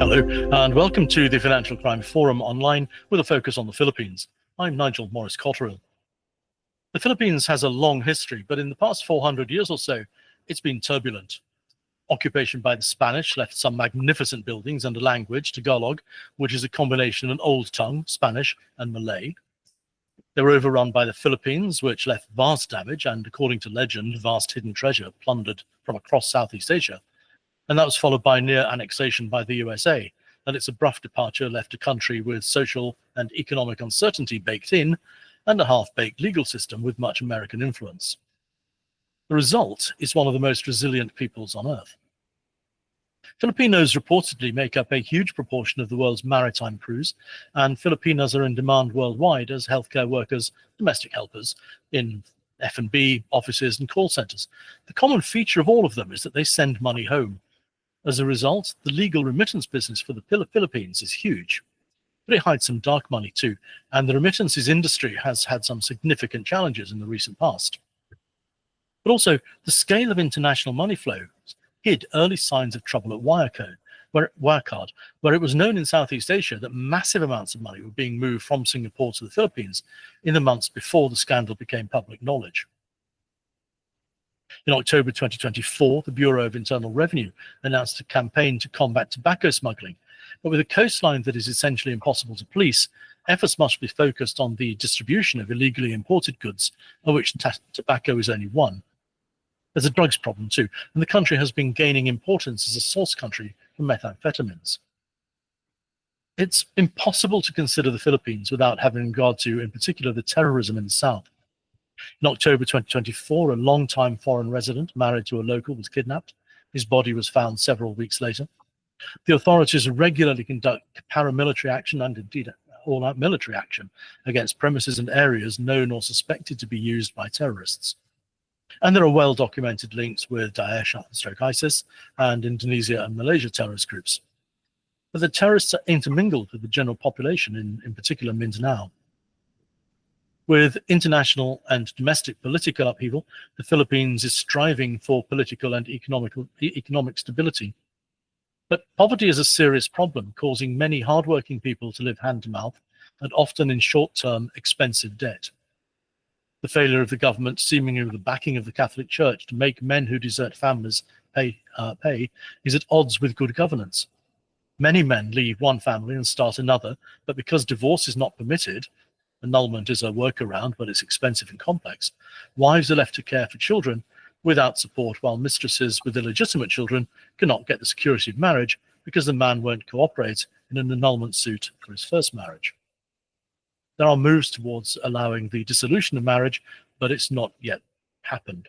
Hello, and welcome to the Financial Crime Forum online with a focus on the Philippines. I'm Nigel Morris-Cotterill. The Philippines has a long history, but in the past 400 years or so, it's been turbulent. Occupation by the Spanish left some magnificent buildings and a language, Tagalog, which is a combination of an old tongue, Spanish, and Malay. They were overrun by the Philippines, which left vast damage and, according to legend, vast hidden treasure plundered from across Southeast Asia. And that was followed by near-annexation by the USA, and its abrupt departure left a country with social and economic uncertainty baked in, and a half-baked legal system with much American influence. The result is one of the most resilient peoples on Earth. Filipinos reportedly make up a huge proportion of the world's maritime crews, and Filipinas are in demand worldwide as healthcare workers, domestic helpers, in F&B, offices, and call centers. The common feature of all of them is that they send money home. As a result, the legal remittance business for the Philippines is huge. But it hides some dark money too, and the remittances industry has had some significant challenges in the recent past. But also, the scale of international money flows hid early signs of trouble at Wirecard, where it was known in Southeast Asia that massive amounts of money were being moved from Singapore to the Philippines in the months before the scandal became public knowledge. In October 2024, the Bureau of Internal Revenue announced a campaign to combat tobacco smuggling. But with a coastline that is essentially impossible to police, efforts must be focused on the distribution of illegally imported goods, of which tobacco is only one. There's a drugs problem too, and the country has been gaining importance as a source country for methamphetamines. It's impossible to consider the Philippines without having regard to, in particular, the terrorism in the south. In October 2024, a long-time foreign resident married to a local was kidnapped. His body was found several weeks later. The authorities regularly conduct paramilitary action and indeed all-out military action against premises and areas known or suspected to be used by terrorists. And there are well-documented links with Daesh/ISIS and Indonesia and Malaysia terrorist groups. But the terrorists are intermingled with the general population, in particular Mindanao. With international and domestic political upheaval, the Philippines is striving for political and economic stability. But poverty is a serious problem, causing many hardworking people to live hand-to-mouth and often in short-term, expensive debt. The failure of the government, seemingly with the backing of the Catholic Church, to make men who desert families pay is at odds with good governance. Many men leave one family and start another, but because divorce is not permitted, annulment is a workaround, but it's expensive and complex, wives are left to care for children without support, while mistresses with illegitimate children cannot get the security of marriage because the man won't cooperate in an annulment suit for his first marriage. There are moves towards allowing the dissolution of marriage, but it's not yet happened.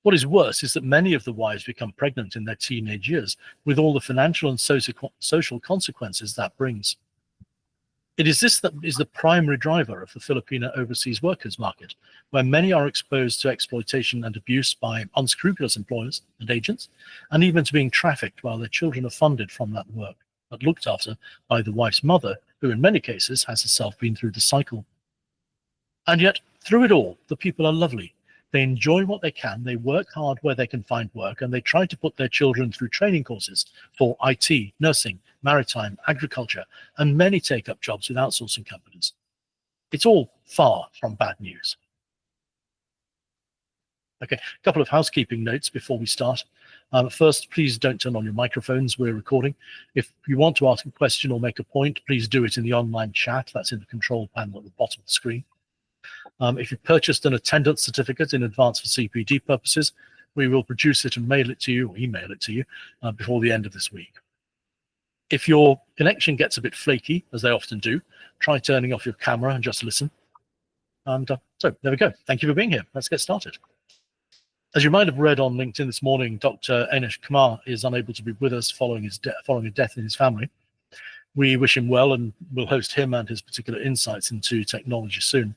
What is worse is that many of the wives become pregnant in their teenage years, with all the financial and social consequences that brings. It is this that is the primary driver of the Filipino overseas workers market, where many are exposed to exploitation and abuse by unscrupulous employers and agents, and even to being trafficked while their children are funded from that work, but looked after by the wife's mother, who in many cases has herself been through the cycle. And yet, through it all, the people are lovely. They enjoy what they can, they work hard where they can find work, and they try to put their children through training courses for IT, nursing, maritime, agriculture, and many take up jobs with outsourcing companies. It's all far from bad news. Okay, a couple of housekeeping notes before we start. First, please don't turn on your microphones. We're recording. If you want to ask a question or make a point, please do it in the online chat. That's in the control panel at the bottom of the screen. If you purchased an attendance certificate in advance for CPD purposes, we will produce it and mail it to you or email it to you before the end of this week. If your connection gets a bit flaky, as they often do, try turning off your camera and just listen. And so there we go. Thank you for being here. Let's get started. As you might have read on LinkedIn this morning, Dr. Anish Kumar is unable to be with us following a death in his family. We wish him well and we'll host him and his particular insights into technology soon.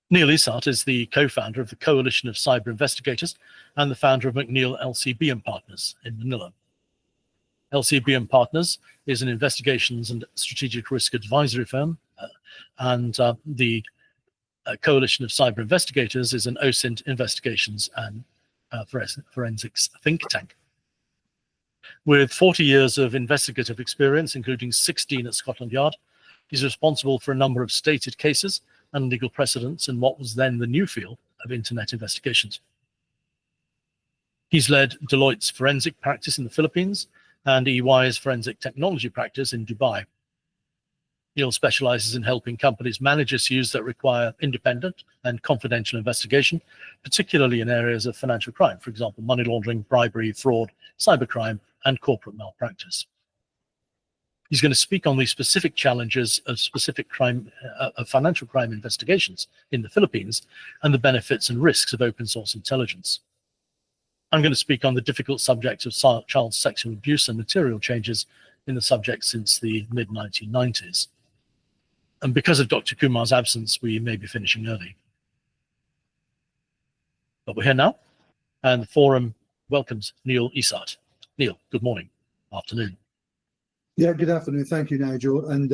Neil Isart is the co-founder of the Coalition of Cyber Investigators and the founder of McNeil LCB and Partners in Manila. LCB & Partners is an investigations and strategic risk advisory firm, and the Coalition of Cyber Investigators is an OSINT investigations and forensics think tank. With 40 years of investigative experience, including 16 at Scotland Yard, he's responsible for a number of stated cases and legal precedents in what was then the new field of internet investigations. He's led Deloitte's forensic practice in the Philippines and EY's forensic technology practice in Dubai. Neil specializes in helping companies manage issues that require independent and confidential investigation, particularly in areas of financial crime, for example, money laundering, bribery, fraud, cybercrime, and corporate malpractice. He's going to speak on the specific challenges of financial crime investigations in the Philippines and the benefits and risks of open source intelligence. I'm going to speak on the difficult subject of child sexual abuse and material changes in the subject since the mid-1990s. And because of Dr. Kumar's absence, we may be finishing early. But we're here now, and the forum welcomes Neil Isart. Neil, good morning, afternoon. Yeah, good afternoon. Thank you, Nigel. And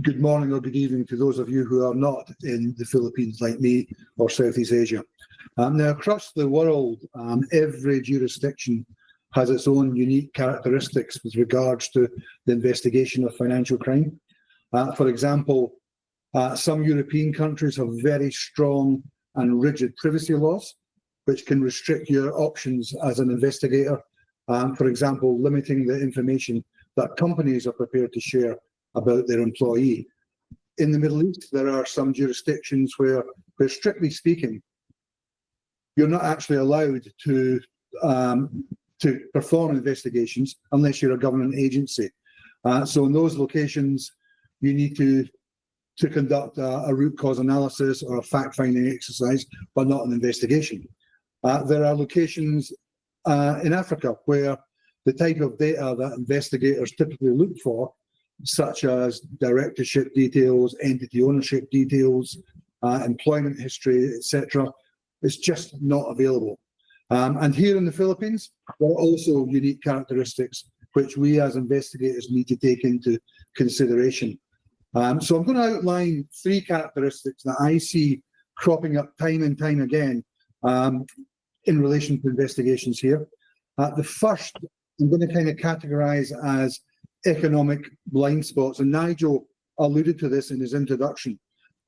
good morning or good evening to those of you who are not in the Philippines like me or Southeast Asia. Now, across the world, every jurisdiction has its own unique characteristics with regards to the investigation of financial crime. For example, some European countries have very strong and rigid privacy laws, which can restrict your options as an investigator. For example, limiting the information that companies are prepared to share about their employee. In the Middle East, there are some jurisdictions where strictly speaking, you're not actually allowed to perform investigations unless you're a government agency. So in those locations, you need to conduct a root cause analysis or a fact-finding exercise, but not an investigation. There are locations in Africa where the type of data that investigators typically look for, such as directorship details, entity ownership details, employment history, etc., is just not available. And here in the Philippines, there are also unique characteristics which we as investigators need to take into consideration. So I'm going to outline three characteristics that I see cropping up time and time again in relation to investigations here. The first, I'm going to kind of categorize as economic blind spots, and Nigel alluded to this in his introduction.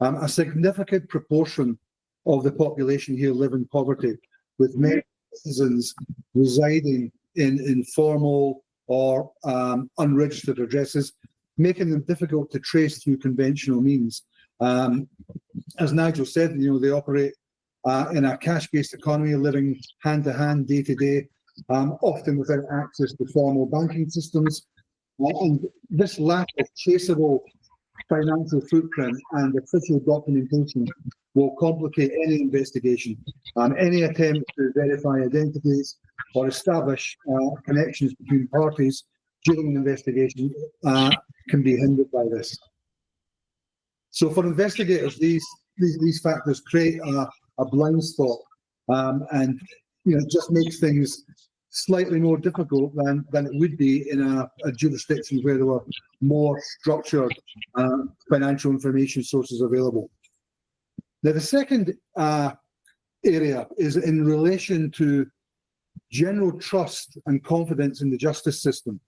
A significant proportion of the population here live in poverty, with many citizens residing in informal or unregistered addresses, making them difficult to trace through conventional means. As Nigel said, they operate in a cash-based economy, living hand-to-hand, day-to-day, often without access to formal banking systems. And this lack of traceable financial footprint and official documentation will complicate any investigation. Any attempt to verify identities or establish connections between parties during an investigation can be hindered by this. So for investigators, these factors create a blind spot, and it just makes things slightly more difficult than it would be in a jurisdiction where there were more structured financial information sources available. Now, the second area is in relation to general trust and confidence in the justice system.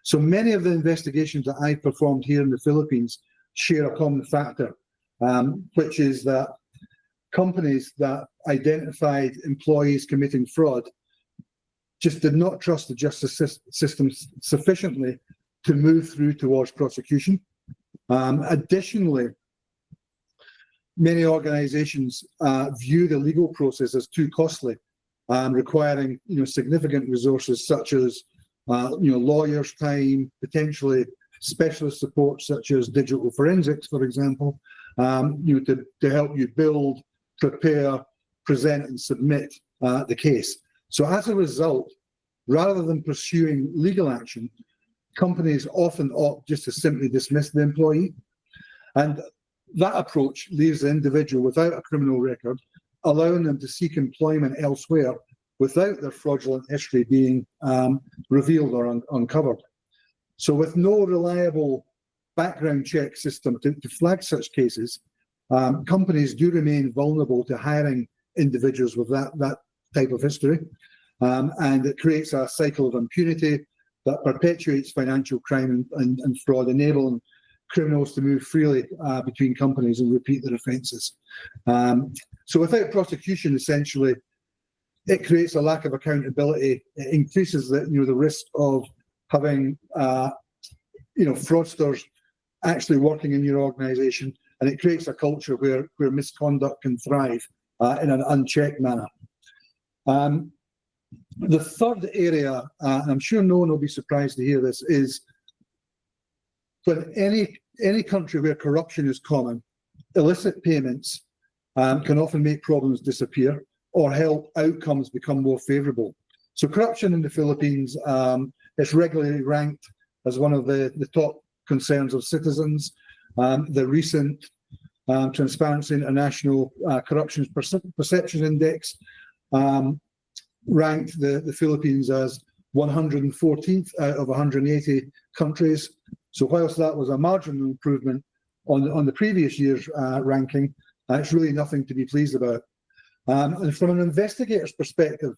So many of the investigations that I performed here in the Philippines share a common factor, which is that companies that identified employees committing fraud just did not trust the justice system sufficiently to move through towards prosecution. Additionally, many organizations view the legal process as too costly, requiring significant resources such as lawyers' time, potentially specialist support such as digital forensics, for example, to help you build, prepare, present, and submit the case. So as a result, rather than pursuing legal action, companies often opt just to simply dismiss the employee. And that approach leaves the individual without a criminal record, allowing them to seek employment elsewhere without their fraudulent history being revealed or uncovered. So with no reliable background check system to flag such cases, companies do remain vulnerable to hiring individuals with that type of history. And it creates a cycle of impunity that perpetuates financial crime and fraud, enabling criminals to move freely between companies and repeat their offences. So without prosecution, essentially, it creates a lack of accountability. It increases the risk of having fraudsters actually working in your organisation, and it creates a culture where misconduct can thrive in an unchecked manner. The third area, and I'm sure no one will be surprised to hear this, is when any country where corruption is common, illicit payments can often make problems disappear or help outcomes become more favourable. So corruption in the Philippines is regularly ranked as one of the top concerns of citizens. The recent Transparency International Corruption Perception Index ranked the Philippines as 114th out of 180 countries. So whilst that was a marginal improvement on the previous year's ranking, it's really nothing to be pleased about. And from an investigator's perspective,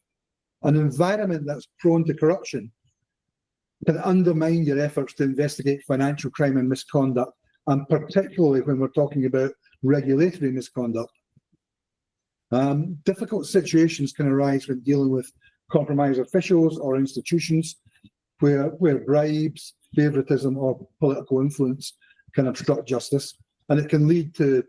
an environment that's prone to corruption can undermine your efforts to investigate financial crime and misconduct, and particularly when we're talking about regulatory misconduct. Difficult situations can arise when dealing with compromised officials or institutions where bribes, favouritism or political influence can obstruct justice, and it can lead to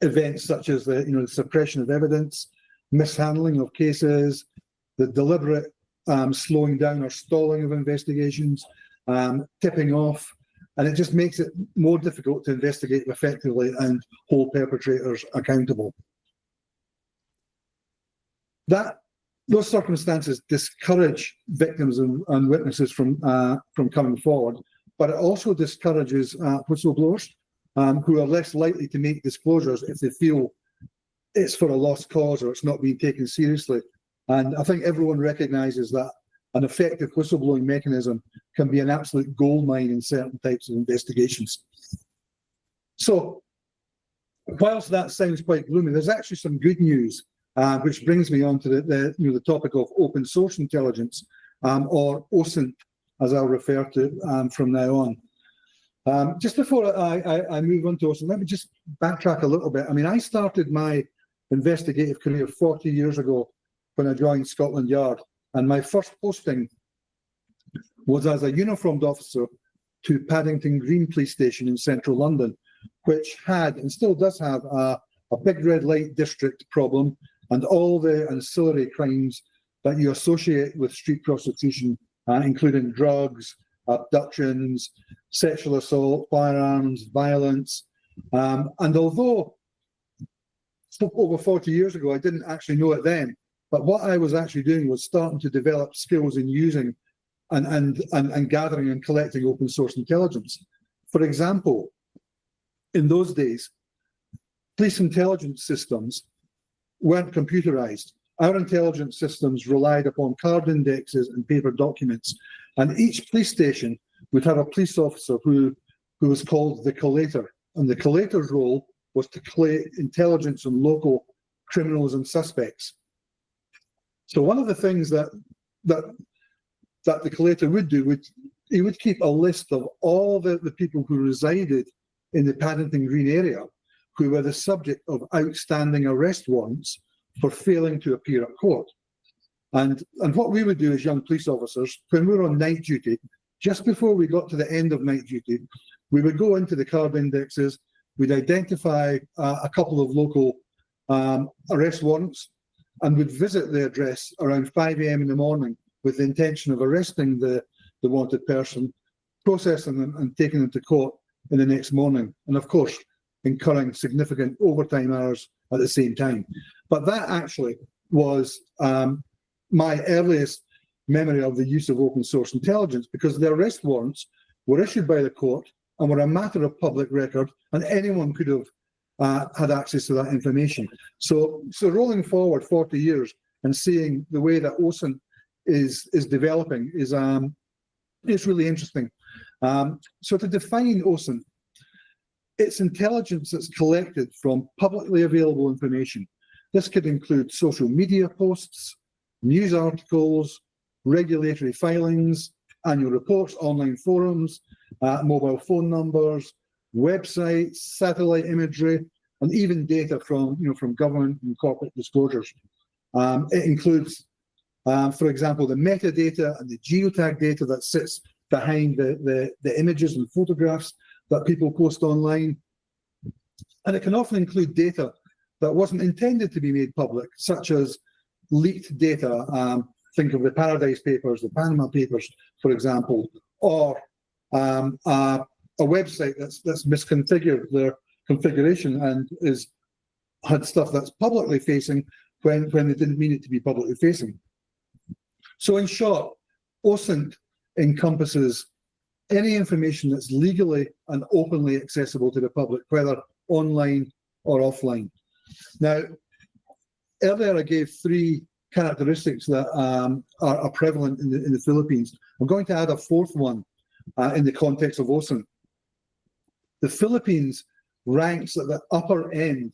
events such as the suppression of evidence, mishandling of cases, the deliberate slowing down or stalling of investigations, tipping off, and it just makes it more difficult to investigate effectively and hold perpetrators accountable. Those circumstances discourage victims and witnesses from coming forward, but it also discourages whistleblowers who are less likely to make disclosures if they feel it's for a lost cause or it's not being taken seriously. And I think everyone recognises that an effective whistleblowing mechanism can be an absolute goldmine in certain types of investigations. So, whilst that sounds quite gloomy, there's actually some good news, which brings me on to the topic of open source intelligence, or OSINT, as I'll refer to from now on. Just before I move on to OSINT, let me just backtrack a little bit. I mean, I started my investigative career 40 years ago when I joined Scotland Yard, and my first posting was as a uniformed officer to Paddington Green Police Station in central London, which had and still does have a big red light district problem and all the ancillary crimes that you associate with street prostitution, including drugs, abductions, sexual assault, firearms, violence. And although over 40 years ago, I didn't actually know it then, but what I was actually doing was starting to develop skills in using and gathering and collecting open source intelligence. For example, in those days, police intelligence systems weren't computerized. Our intelligence systems relied upon card indexes and paper documents, and each police station would have a police officer who was called the collator, and the collator's role was to collate intelligence on local criminals and suspects. So one of the things that the collator would do, he would keep a list of all the people who resided in the Paddington Green area who were the subject of outstanding arrest warrants for failing to appear at court. And what we would do as young police officers, when we were on night duty, just before we got to the end of night duty, we would go into the card indexes, we'd identify a couple of local arrest warrants, and would visit the address around 5 a.m. in the morning with the intention of arresting the wanted person, processing them and taking them to court in the next morning, and of course incurring significant overtime hours at the same time. But that actually was my earliest memory of the use of open source intelligence, because the arrest warrants were issued by the court and were a matter of public record, and anyone could have had access to that information. So rolling forward 40 years, and seeing the way that OSINT is developing is it's really interesting. So to define OSINT, it's intelligence that's collected from publicly available information. This could include social media posts, news articles, regulatory filings, annual reports, online forums, mobile phone numbers, websites, satellite imagery, and even data from government and corporate disclosures. It includes, for example, the metadata and the geotag data that sits behind the images and photographs that people post online. And it can often include data that wasn't intended to be made public, such as leaked data. Think of the Paradise Papers, the Panama Papers, for example, or a website that's misconfigured their configuration and had stuff that's publicly facing when they didn't mean it to be publicly facing. So in short, OSINT encompasses any information that's legally and openly accessible to the public, whether online or offline. Now, earlier I gave 3 characteristics that are prevalent in the Philippines. I'm going to add a 4th one in the context of OSINT. The Philippines ranks at the upper end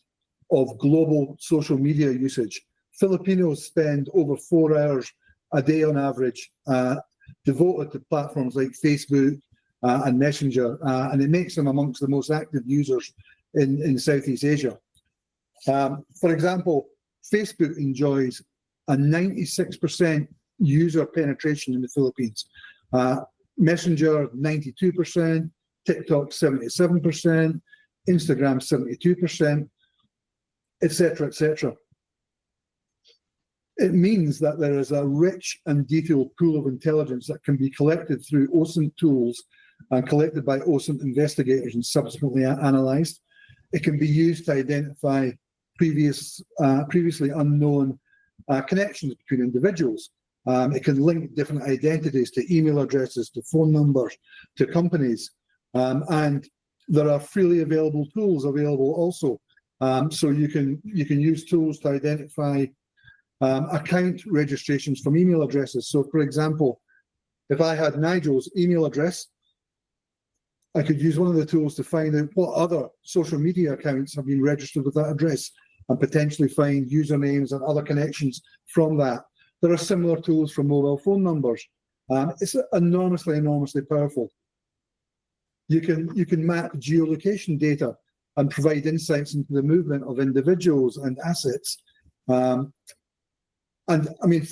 of global social media usage. Filipinos spend over 4 hours a day on average devoted to platforms like Facebook and Messenger, and it makes them amongst the most active users in Southeast Asia. For example, Facebook enjoys a 96% user penetration in the Philippines. Messenger, 92%, TikTok, 77%, Instagram, 72%, etc., etc. It means that there is a rich and detailed pool of intelligence that can be collected through OSINT tools and collected by OSINT investigators and subsequently analysed. It can be used to identify previously unknown connections between individuals. It can link different identities to email addresses, to phone numbers, to companies. And there are freely available tools available also. So you can use tools to identify account registrations from email addresses. So for example, if I had Nigel's email address, I could use one of the tools to find out what other social media accounts have been registered with that address and potentially find usernames and other connections from that. There are similar tools for mobile phone numbers. It's enormously, enormously powerful. You can map geolocation data and provide insights into the movement of individuals and assets. And I mean,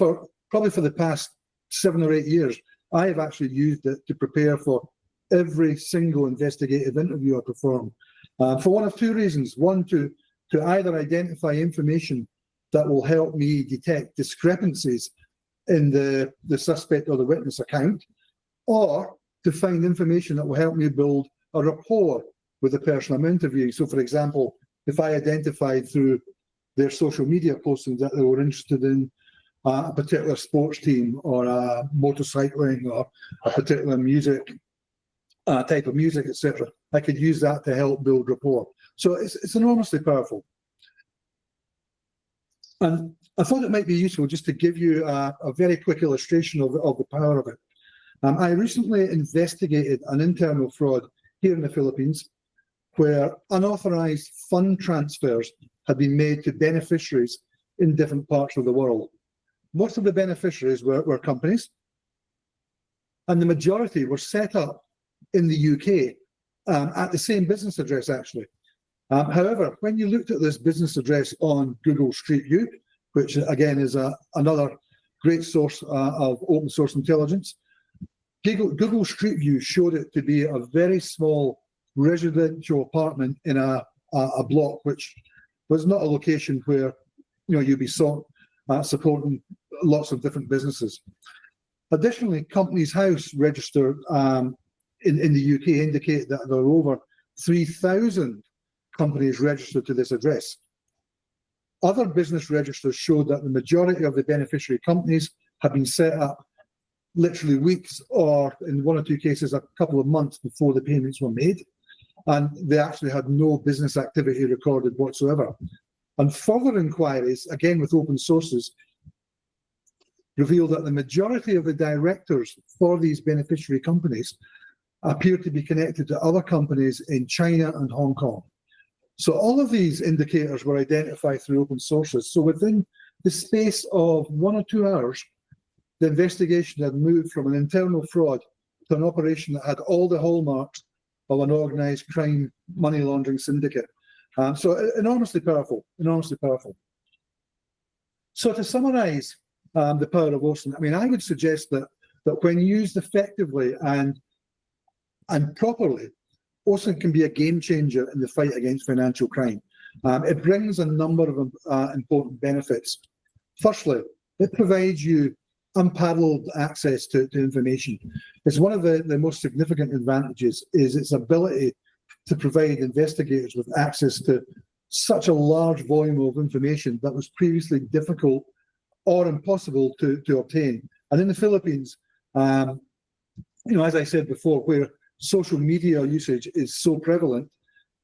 probably for the past 7 or 8 years, I have actually used it to prepare for every single investigative interview I perform, for one of 2 reasons. One, to either identify information that will help me detect discrepancies in the suspect or the witness account, or to find information that will help me build a rapport with the person I'm interviewing. So for example, if I identified through their social media postings that they were interested in a particular sports team or motorcycling or a particular music type of music, etc., I could use that to help build rapport. So it's enormously powerful. And I thought it might be useful just to give you a very quick illustration of the power of it. I recently investigated an internal fraud here in the Philippines where unauthorized fund transfers had been made to beneficiaries in different parts of the world. Most of the beneficiaries were companies, and the majority were set up in the UK at the same business address, actually. However, when you looked at this business address on Google Street View, which again is another great source of open source intelligence, Google Street View showed it to be a very small residential apartment in a block, which was not a location where you'd be supporting lots of different businesses. Additionally, Companies House registered in the UK indicate that there are over 3,000 companies registered to this address. Other business registers showed that the majority of the beneficiary companies have been set up literally weeks, or in 1 or 2 cases, a couple of months before the payments were made, and they actually had no business activity recorded whatsoever. And further inquiries, again with open sources, revealed that the majority of the directors for these beneficiary companies appear to be connected to other companies in China and Hong Kong. So all of these indicators were identified through open sources. So within the space of 1 or 2 hours, the investigation had moved from an internal fraud to an operation that had all the hallmarks of an organised crime money laundering syndicate. So enormously powerful, enormously powerful. So to summarise the power of OSINT, I mean, I would suggest that when used effectively and properly, OSINT can be a game changer in the fight against financial crime. It brings a number of important benefits. Firstly, it provides you unparalleled access to information. It's one of the most significant advantages is its ability to provide investigators with access to such a large volume of information that was previously difficult or impossible to obtain. And in the Philippines, as I said before, where social media usage is so prevalent,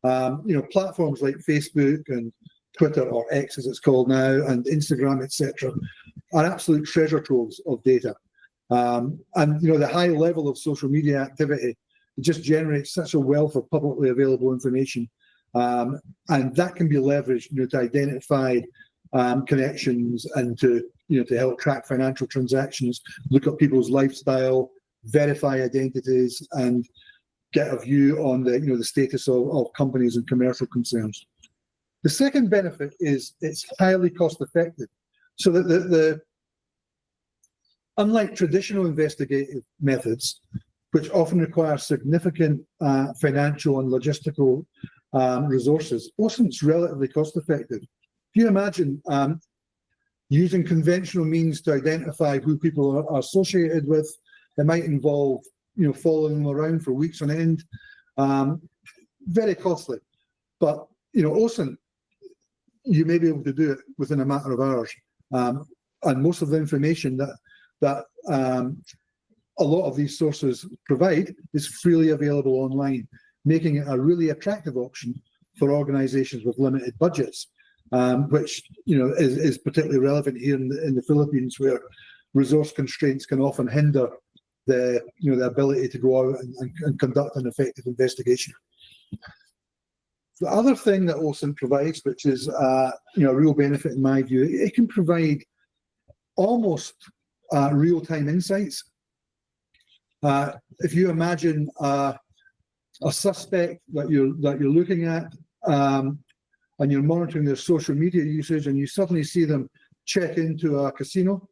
platforms like Facebook and Twitter, or X as it's called now, and Instagram, etc., are absolute treasure troves of data. And the high level of social media activity, it just generates such a wealth of publicly available information, and that can be leveraged, to identify connections and to help track financial transactions, look at people's lifestyle, verify identities, and get a view on the status of companies and commercial concerns. The second benefit is it's highly cost effective. So that unlike traditional investigative methods, which often require significant financial and logistical resources, OSINT's relatively cost effective. If you imagine using conventional means to identify who people are associated with, it might involve following them around for weeks on end, very costly. But OSINT, you may be able to do it within a matter of hours, and most of the information that a lot of these sources provide is freely available online, making it a really attractive option for organisations with limited budgets, which is particularly relevant here in the Philippines, where resource constraints can often hinder the ability to go out and conduct an effective investigation. The other thing that OSINT provides, which is a real benefit in my view, it can provide almost real-time insights. If you imagine a suspect that you're looking at, and you're monitoring their social media usage, and you suddenly see them check into a casino,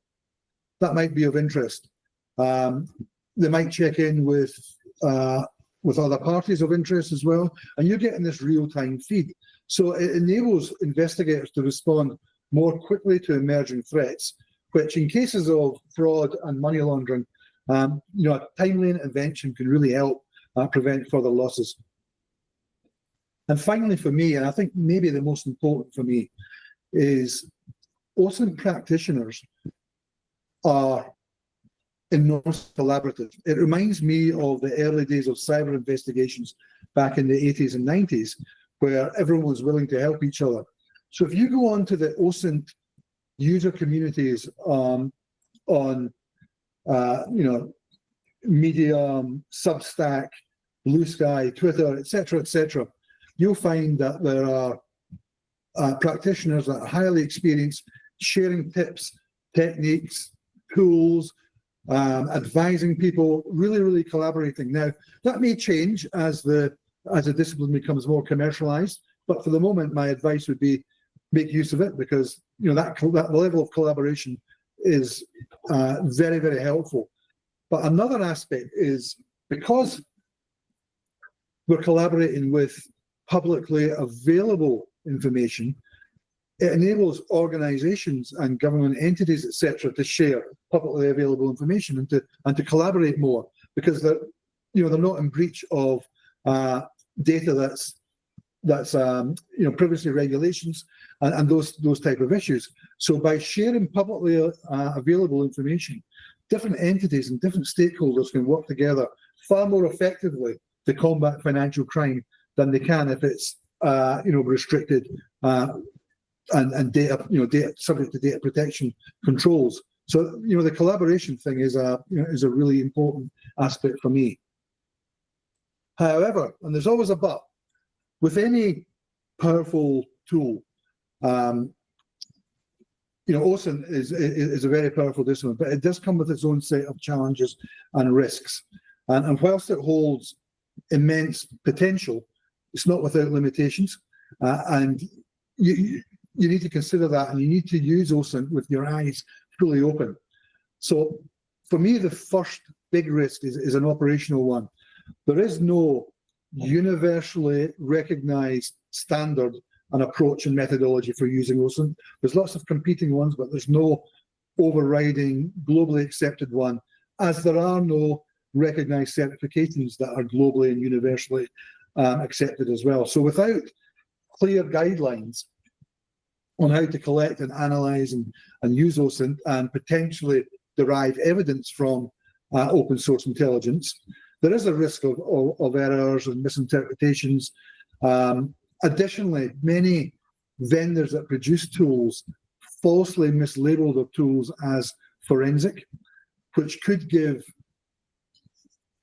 that might be of interest. They might check in with other parties of interest as well, and you're getting this real-time feed. So it enables investigators to respond more quickly to emerging threats, which in cases of fraud and money laundering, a timely intervention can really help prevent further losses. And finally for me, and I think maybe the most important for me, is OSINT practitioners are enormously collaborative. It reminds me of the early days of cyber investigations back in the 80s and 90s, where everyone was willing to help each other. So if you go on to the OSINT user communities on Medium, Substack, Blue Sky, Twitter, etc., you'll find that there are practitioners that are highly experienced, sharing tips, techniques, tools, advising people, really collaborating. Now, that may change as the discipline becomes more commercialized, but for the moment, my advice would be make use of it, because that level of collaboration is very helpful. But another aspect is, because we're collaborating with publicly available information, it enables organizations and government entities, etc., to share publicly available information and to collaborate more, because they're not in breach of data that's privacy regulations and those type of issues. So by sharing publicly available information, different entities and different stakeholders can work together far more effectively to combat financial crime than they can if it's restricted and data, data subject to data protection controls So, the collaboration thing is a really important aspect for me. However, and there's always a but, with any powerful tool, OSINT is a very powerful discipline, but it does come with its own set of challenges and risks. And whilst it holds immense potential, it's not without limitations. And you need to consider that, and you need to use OSINT with your eyes fully open. So for me, the first big risk is an operational one. There is no universally recognized standard and approach and methodology for using OSINT. There's lots of competing ones, but there's no overriding, globally accepted one, as there are no recognized certifications that are globally and universally accepted as well. So without clear guidelines on how to collect and analyze and use OSINT and potentially derive evidence from open source intelligence, there is a risk of errors and misinterpretations. Additionally, many vendors that produce tools falsely mislabel their tools as forensic, which could give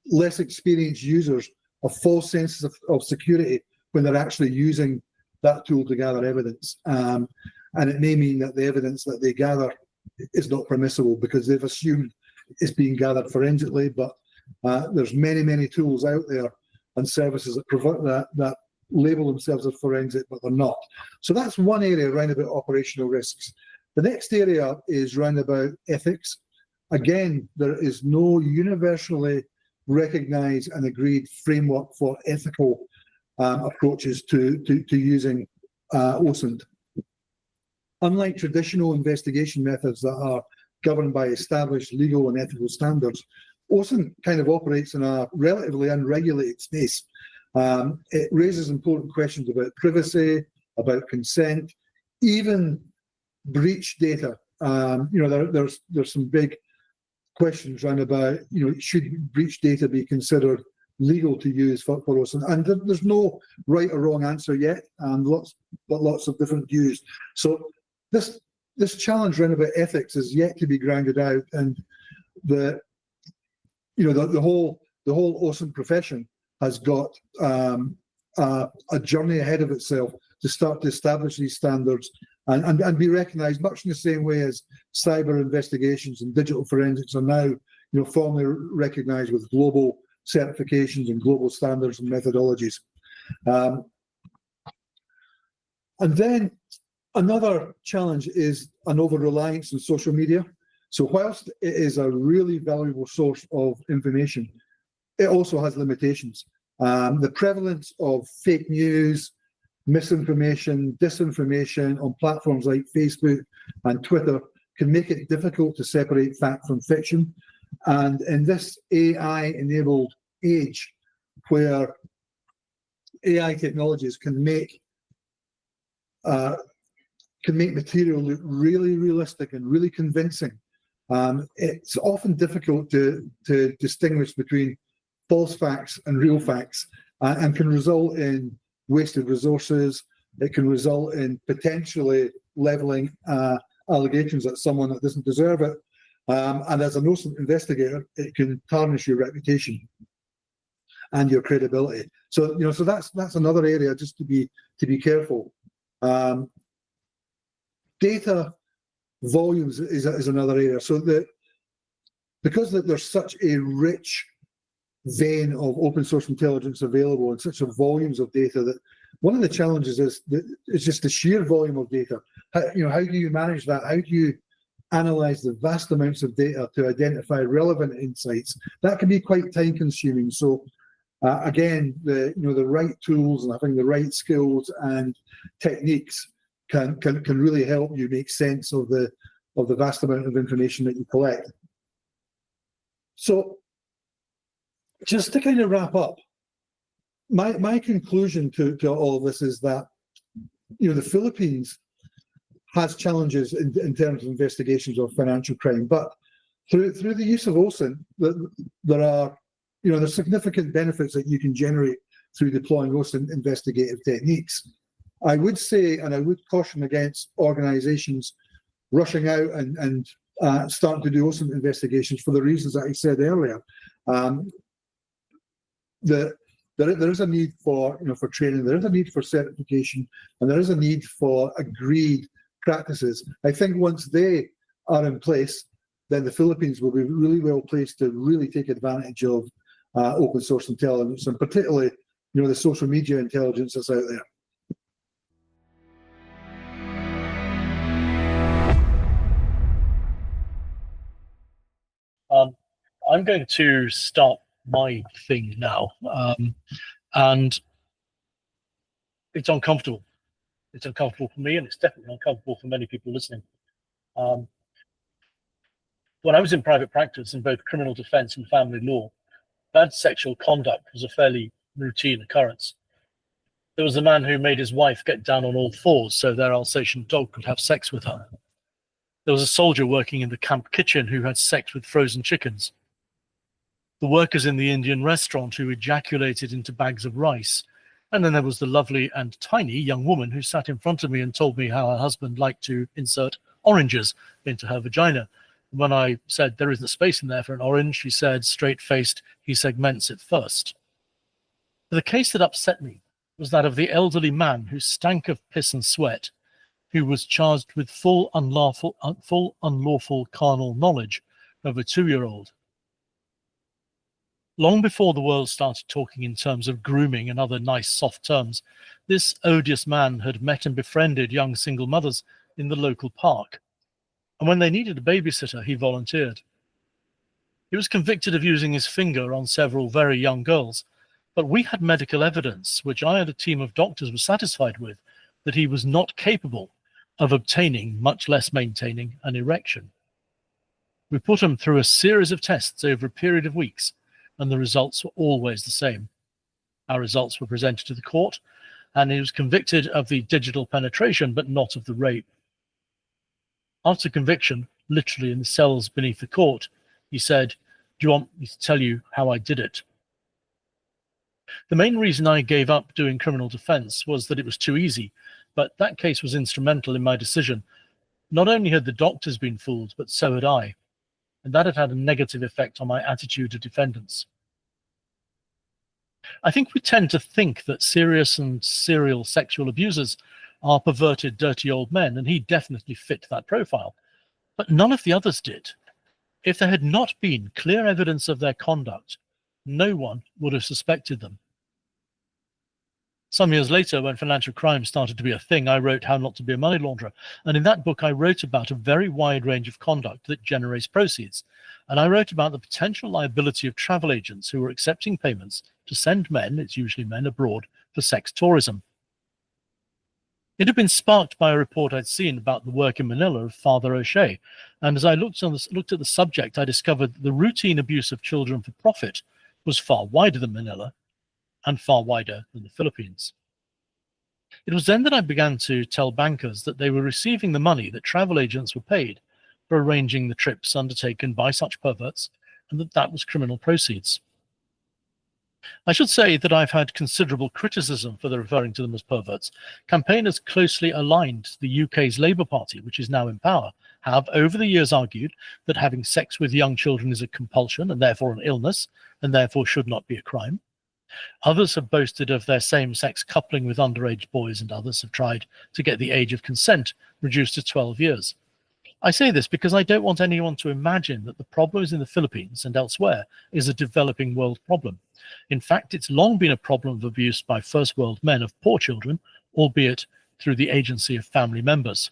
less experienced users a false sense of security when they're actually using that tool to gather evidence. And it may mean that the evidence that they gather is not permissible because they've assumed it's being gathered forensically, but there's many tools out there and services that provide that label themselves as forensic, but they're not. So that's one area around about operational risks. The next area is round about ethics. Again, there is no universally recognized and agreed framework for ethical approaches to using OSINT. Unlike traditional investigation methods that are governed by established legal and ethical standards, OSINT kind of operates in a relatively unregulated space. It raises important questions about privacy, about consent, even breach data. There's some big questions around about, should breach data be considered legal to use for OSINT? And there's no right or wrong answer yet, and lots of different views. So this challenge around about ethics is yet to be grounded out, and the whole OSINT profession has got a journey ahead of itself to start to establish these standards and be recognised much in the same way as cyber investigations and digital forensics are now, formally recognised with global certifications and global standards and methodologies. And then another challenge is an over-reliance on social media. So whilst it is a really valuable source of information, it also has limitations. The prevalence of fake news, misinformation, disinformation on platforms like Facebook and Twitter can make it difficult to separate fact from fiction. And in this AI-enabled age, where AI technologies can make material look really realistic and really convincing, it's often difficult to distinguish between false facts and real facts, and can result in wasted resources. It can result in potentially levelling allegations at someone that doesn't deserve it. And as an OSINT investigator, it can tarnish your reputation and your credibility. So, so that's another area just to be careful. Data volumes is another area. So because there's such a rich vein of open source intelligence available and such a volumes of data, that one of the challenges is just the sheer volume of data. How do you manage that? How do you analyze the vast amounts of data to identify relevant insights? That can be quite time consuming. So again, the right tools and having the right skills and techniques can really help you make sense of the vast amount of information that you collect. So just to kind of wrap up, my conclusion to all of this is that the Philippines has challenges in terms of investigations of financial crime, but through the use of OSINT, there's significant benefits that you can generate through deploying OSINT investigative techniques. I would say, and I would caution against organisations rushing out and starting to do some investigations for the reasons that I said earlier. There is a need for, for training, there is a need for certification, and there is a need for agreed practices. I think once they are in place, then the Philippines will be really well placed to really take advantage of open source intelligence, and particularly, the social media intelligence that's out there. I'm going to start my thing now, and it's uncomfortable. It's uncomfortable for me, and it's definitely uncomfortable for many people listening. When I was in private practice in both criminal defense and family law, bad sexual conduct was a fairly routine occurrence. There was a man who made his wife get down on all fours so their Alsatian dog could have sex with her. There was a soldier working in the camp kitchen who had sex with frozen chickens. The workers in the Indian restaurant who ejaculated into bags of rice. And then there was the lovely and tiny young woman who sat in front of me and told me how her husband liked to insert oranges into her vagina. When I said there isn't space in there for an orange, she said, straight-faced, he segments it first. The case that upset me was that of the elderly man who stank of piss and sweat, who was charged with full unlawful carnal knowledge of a 2-year-old. Long before the world started talking in terms of grooming and other nice soft terms, this odious man had met and befriended young single mothers in the local park. And when they needed a babysitter, he volunteered. He was convicted of using his finger on several very young girls, but we had medical evidence, which I and a team of doctors were satisfied with, that he was not capable of obtaining, much less maintaining, an erection. We put him through a series of tests over a period of weeks, and the results were always the same. Our results were presented to the court, and he was convicted of the digital penetration, but not of the rape. After conviction, literally in the cells beneath the court, he said, "Do you want me to tell you how I did it?" The main reason I gave up doing criminal defense was that it was too easy, but that case was instrumental in my decision. Not only had the doctors been fooled, but so had I, and that had had a negative effect on my attitude of defendants. I think we tend to think that serious and serial sexual abusers are perverted, dirty old men, and he definitely fit that profile. But none of the others did. If there had not been clear evidence of their conduct, no one would have suspected them. Some years later, when financial crime started to be a thing, I wrote How Not to Be a Money Launderer. And in that book, I wrote about a very wide range of conduct that generates proceeds. And I wrote about the potential liability of travel agents who were accepting payments to send men, it's usually men, abroad for sex tourism. It had been sparked by a report I'd seen about the work in Manila of Father O'Shea. And as I looked at the subject, I discovered that the routine abuse of children for profit was far wider than Manila, and far wider than the Philippines. It was then that I began to tell bankers that they were receiving the money that travel agents were paid for arranging the trips undertaken by such perverts, and that was criminal proceeds. I should say that I've had considerable criticism for the referring to them as perverts. Campaigners closely aligned to the UK's Labour Party, which is now in power, have over the years argued that having sex with young children is a compulsion and therefore an illness, and therefore should not be a crime. Others have boasted of their same-sex coupling with underage boys, and others have tried to get the age of consent reduced to 12 years. I say this because I don't want anyone to imagine that the problems in the Philippines and elsewhere is a developing world problem. In fact, it's long been a problem of abuse by first world men of poor children, albeit through the agency of family members.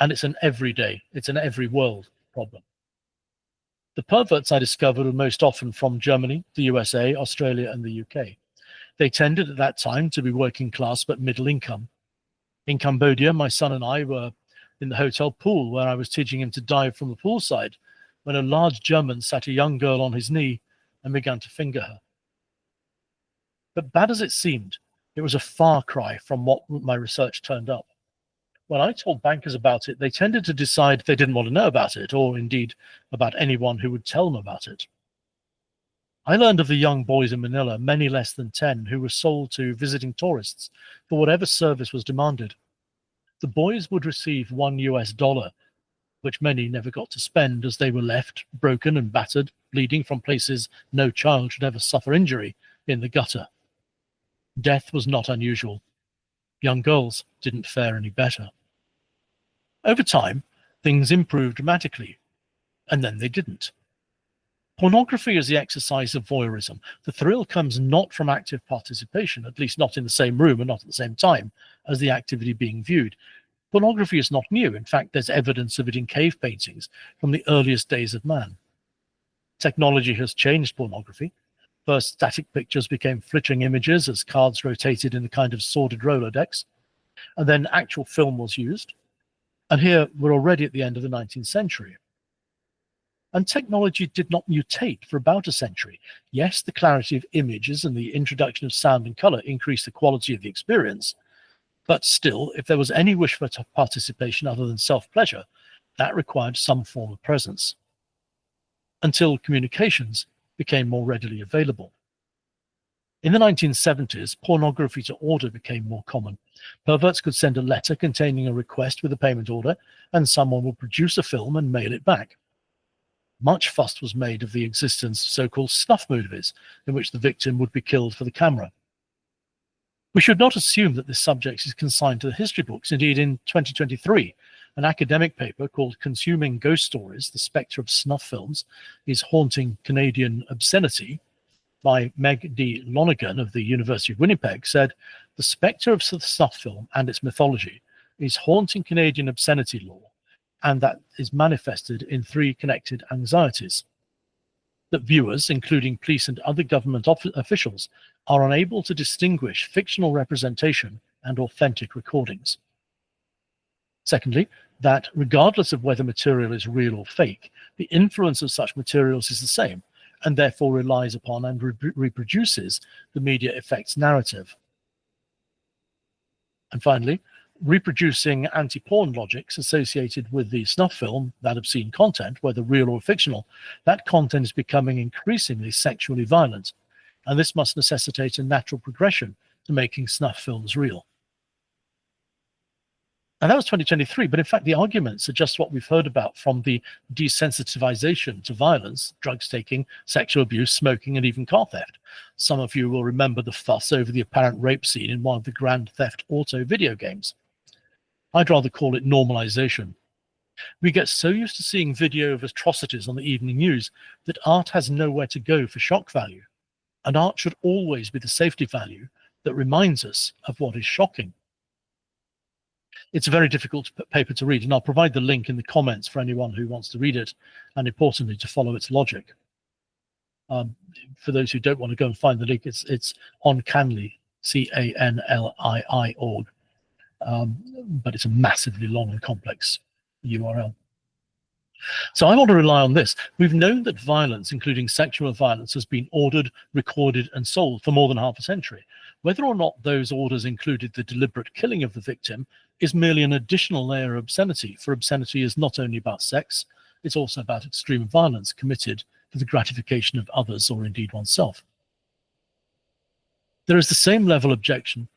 And it's an every world problem. The perverts I discovered were most often from Germany, the USA, Australia, and the UK. They tended at that time to be working class but middle income. In Cambodia, my son and I were in the hotel pool where I was teaching him to dive from the poolside when a large German sat a young girl on his knee and began to finger her. But bad as it seemed, it was a far cry from what my research turned up. When I told bankers about it, they tended to decide they didn't want to know about it, or indeed about anyone who would tell them about it. I learned of the young boys in Manila, many less than 10, who were sold to visiting tourists for whatever service was demanded. The boys would receive $1 which many never got to spend as they were left broken and battered, bleeding from places no child should ever suffer injury, in the gutter. Death was not unusual. Young girls didn't fare any better. Over time, things improved dramatically, and then they didn't. Pornography is the exercise of voyeurism. The thrill comes not from active participation, at least not in the same room and not at the same time as the activity being viewed. Pornography is not new. In fact, there's evidence of it in cave paintings from the earliest days of man. Technology has changed pornography. First, static pictures became flittering images as cards rotated in a kind of sordid Rolodex, and then actual film was used. And here we're already at the end of the 19th century. And technology did not mutate for about a century. Yes, the clarity of images and the introduction of sound and color increased the quality of the experience, but still, if there was any wish for participation other than self-pleasure, that required some form of presence, until communications became more readily available. In the 1970s, pornography to order became more common. Perverts could send a letter containing a request with a payment order, and someone would produce a film and mail it back. Much fuss was made of the existence of so-called snuff movies, in which the victim would be killed for the camera. We should not assume that this subject is consigned to the history books. Indeed, in 2023, an academic paper called Consuming Ghost Stories, The Spectre of Snuff Films is Haunting Canadian Obscenity, by Meg D. Lonergan of the University of Winnipeg, said, the spectre of the snuff film and its mythology is haunting Canadian obscenity law, and that is manifested in three connected anxieties. That viewers, including police and other government officials, are unable to distinguish fictional representation and authentic recordings. Secondly, that regardless of whether material is real or fake, the influence of such materials is the same, and therefore relies upon and reproduces the media effects narrative. And finally, reproducing anti-porn logics associated with the snuff film, that obscene content, whether real or fictional, that content is becoming increasingly sexually violent, and this must necessitate a natural progression to making snuff films real. And that was 2023, but in fact the arguments are just what we've heard about, from the desensitization to violence, drugs taking, sexual abuse, smoking, and even car theft. Some of you will remember the fuss over the apparent rape scene in one of the Grand Theft Auto video games. I'd rather call it normalization. We get so used to seeing video of atrocities on the evening news that art has nowhere to go for shock value, and art should always be the safety value that reminds us of what is shocking. It's a very difficult paper to read, and I'll provide the link in the comments for anyone who wants to read it, and importantly, to follow its logic. For those who don't want to go and find the link, it's on Canley, CANLII.org, but it's a massively long and complex URL. So I want to rely on this. We've known that violence, including sexual violence, has been ordered, recorded, and sold for more than half a century. Whether or not those orders included the deliberate killing of the victim is merely an additional layer of obscenity, for obscenity is not only about sex, it's also about extreme violence committed for the gratification of others or indeed oneself. There is the same level of objection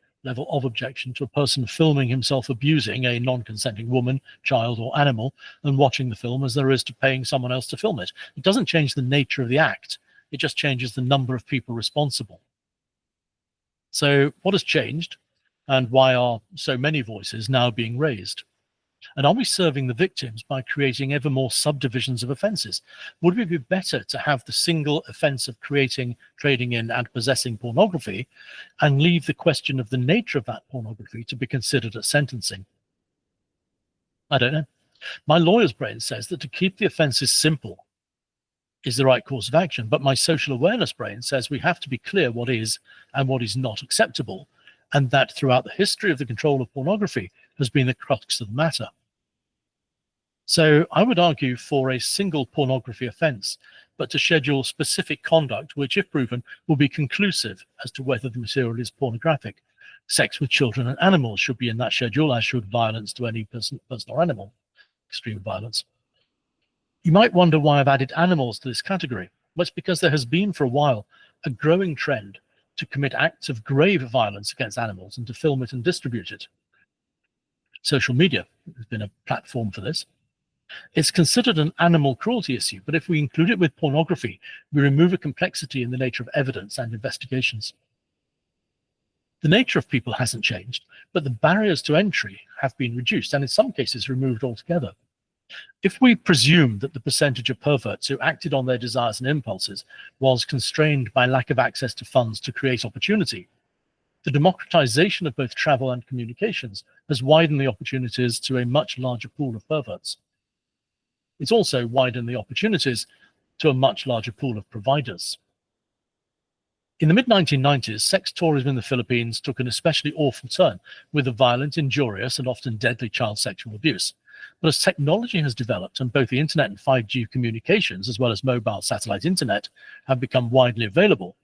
to a person filming himself abusing a non-consenting woman, child, or animal and watching the film as there is to paying someone else to film it. It doesn't change the nature of the act, it just changes the number of people responsible. So what has changed, and why are so many voices now being raised? And are we serving the victims by creating ever more subdivisions of offences? Would it be better to have the single offence of creating, trading in, and possessing pornography, and leave the question of the nature of that pornography to be considered at sentencing? I don't know. My lawyer's brain says that to keep the offences simple is the right course of action, but my social awareness brain says we have to be clear what is and what is not acceptable, and that throughout the history of the control of pornography has been the crux of the matter. So I would argue for a single pornography offence, but to schedule specific conduct which, if proven, will be conclusive as to whether the material is pornographic. Sex with children and animals should be in that schedule, as should violence to any person or animal, extreme violence. You might wonder why I've added animals to this category. Well, it's because there has been for a while a growing trend to commit acts of grave violence against animals and to film it and distribute it. Social media has been a platform for this. It's considered an animal cruelty issue, but if we include it with pornography, we remove a complexity in the nature of evidence and investigations. The nature of people hasn't changed, but the barriers to entry have been reduced and in some cases removed altogether. If we presume that the percentage of perverts who acted on their desires and impulses was constrained by lack of access to funds to create opportunity, the democratization of both travel and communications has widened the opportunities to a much larger pool of perverts. It's also widened the opportunities to a much larger pool of providers. In the mid-1990s, sex tourism in the Philippines took an especially awful turn with the violent, injurious, and often deadly child sexual abuse. But as technology has developed and both the internet and 5G communications, as well as mobile satellite internet, have become widely available,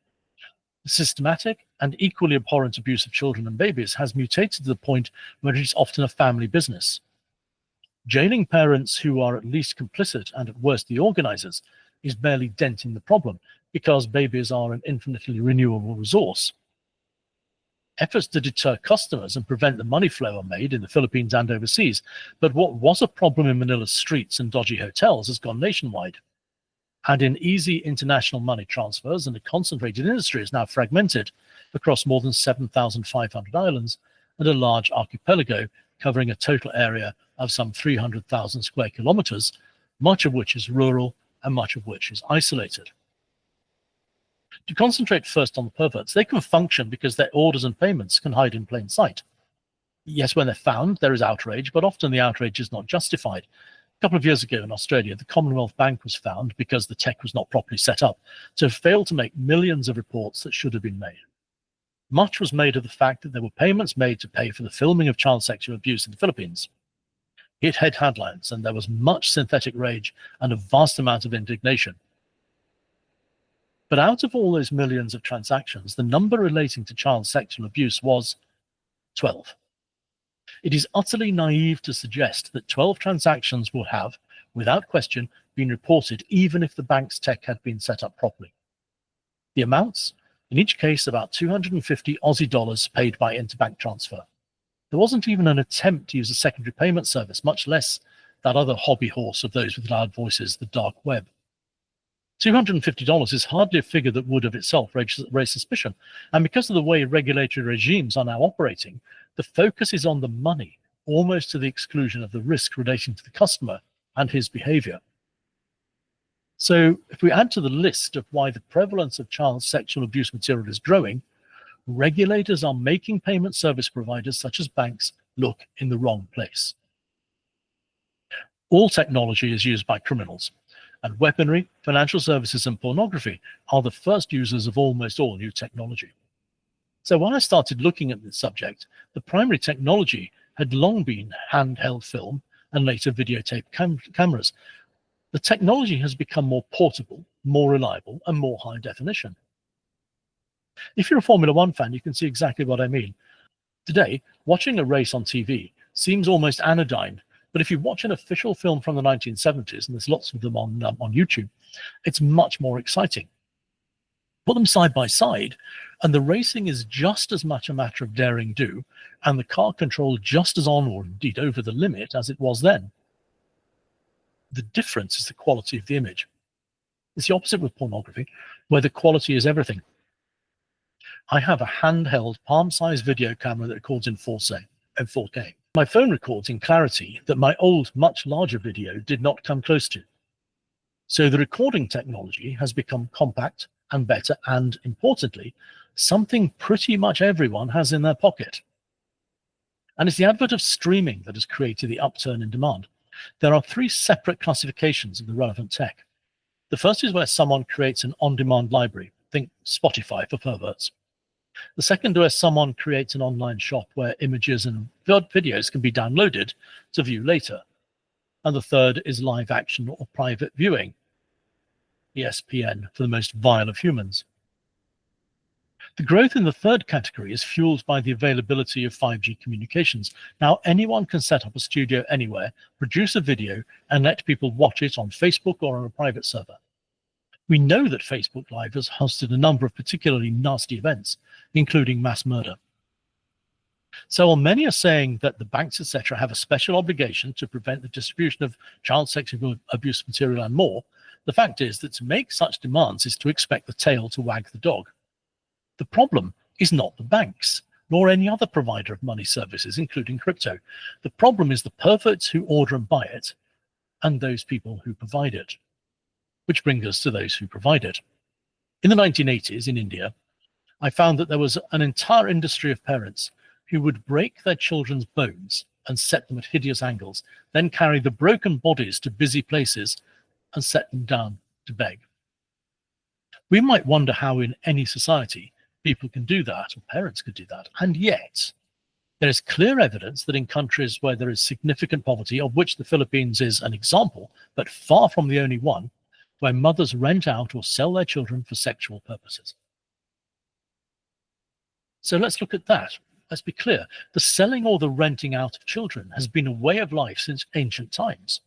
the systematic and equally abhorrent abuse of children and babies has mutated to the point where it is often a family business. Jailing parents who are at least complicit and at worst the organizers is barely denting the problem because babies are an infinitely renewable resource. Efforts to deter customers and prevent the money flow are made in the Philippines and overseas, but what was a problem in Manila's streets and dodgy hotels has gone nationwide. And in easy international money transfers and a concentrated industry is now fragmented across more than 7,500 islands and a large archipelago covering a total area of some 300,000 square kilometers, much of which is rural and much of which is isolated. To concentrate first on the perverts, they can function because their orders and payments can hide in plain sight. Yes, when they're found, there is outrage, but often the outrage is not justified. A couple of years ago in Australia, the Commonwealth Bank was found because the tech was not properly set up to have failed to make millions of reports that should have been made. Much was made of the fact that there were payments made to pay for the filming of child sexual abuse in the Philippines. It had headlines, and there was much synthetic rage and a vast amount of indignation. But out of all those millions of transactions, the number relating to child sexual abuse was 12. It is utterly naive to suggest that 12 transactions will have, without question, been reported even if the bank's tech had been set up properly. The amounts, in each case about 250 Aussie dollars paid by interbank transfer. There wasn't even an attempt to use a secondary payment service, much less that other hobby horse of those with loud voices, the dark web. $250 is hardly a figure that would of itself raise suspicion, and because of the way regulatory regimes are now operating, the focus is on the money, almost to the exclusion of the risk relating to the customer and his behavior. So if we add to the list of why the prevalence of child sexual abuse material is growing, regulators are making payment service providers such as banks look in the wrong place. All technology is used by criminals, and weaponry, financial services, and pornography are the first users of almost all new technology. So when I started looking at this subject, the primary technology had long been handheld film and later videotape cameras. The technology has become more portable, more reliable, and more high definition. If you're a Formula One fan, you can see exactly what I mean. Today, watching a race on TV seems almost anodyne, but if you watch an official film from the 1970s, and there's lots of them on YouTube, it's much more exciting. Put them side by side, and the racing is just as much a matter of daring do, and the car control just as on or indeed over the limit as it was then. The difference is the quality of the image. It's the opposite with pornography, where the quality is everything. I have a handheld palm-sized video camera that records in 4K. My phone records in clarity that my old, much larger video did not come close to. So the recording technology has become compact and better and, importantly, something pretty much everyone has in their pocket. And it's the advent of streaming that has created the upturn in demand. There are 3 separate classifications of the relevant tech. The first is where someone creates an on-demand library, think Spotify for perverts. The second is where someone creates an online shop where images and videos can be downloaded to view later. And the third is live action or private viewing, ESPN for the most vile of humans. The growth in the third category is fueled by the availability of 5G communications. Now anyone can set up a studio anywhere, produce a video, and let people watch it on Facebook or on a private server. We know that Facebook Live has hosted a number of particularly nasty events, including mass murder. So while many are saying that the banks, etc., have a special obligation to prevent the distribution of child sexual abuse material and more, the fact is that to make such demands is to expect the tail to wag the dog. The problem is not the banks, nor any other provider of money services, including crypto. The problem is the perverts who order and buy it, and those people who provide it. Which brings us to those who provide it. In the 1980s in India, I found that there was an entire industry of parents who would break their children's bones and set them at hideous angles, then carry the broken bodies to busy places and set them down to beg. We might wonder how in any society people can do that, or parents could do that, and yet there is clear evidence that in countries where there is significant poverty, of which the Philippines is an example, but far from the only one, where mothers rent out or sell their children for sexual purposes. So let's look at that. Let's be clear. The selling or the renting out of children has been a way of life since ancient times.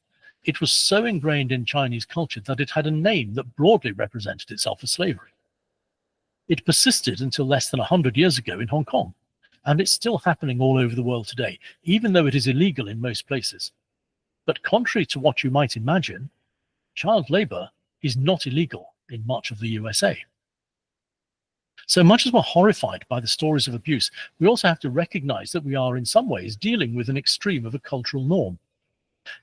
It was so ingrained in Chinese culture that it had a name that broadly represented itself as slavery. It persisted until less than 100 years ago in Hong Kong, and it's still happening all over the world today, even though it is illegal in most places. But contrary to what you might imagine, child labor is not illegal in much of the USA. So much as we're horrified by the stories of abuse, we also have to recognize that we are in some ways dealing with an extreme of a cultural norm.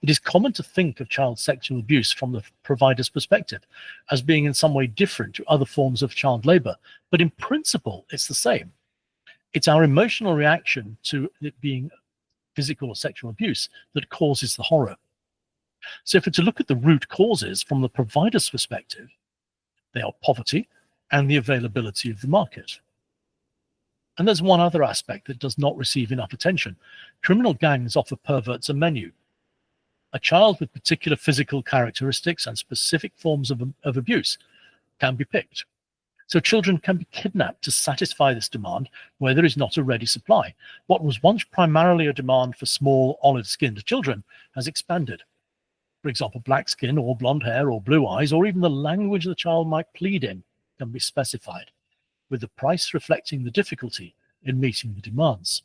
It is common to think of child sexual abuse from the provider's perspective as being in some way different to other forms of child labor, but in principle, it's the same. It's our emotional reaction to it being physical or sexual abuse that causes the horror. So if we're to look at the root causes from the provider's perspective, they are poverty and the availability of the market. And there's one other aspect that does not receive enough attention. Criminal gangs offer perverts a menu. A child with particular physical characteristics and specific forms of abuse can be picked. So children can be kidnapped to satisfy this demand where there is not a ready supply. What was once primarily a demand for small olive-skinned children has expanded. For example, black skin or blonde hair or blue eyes, or even the language the child might plead in can be specified, with the price reflecting the difficulty in meeting the demands.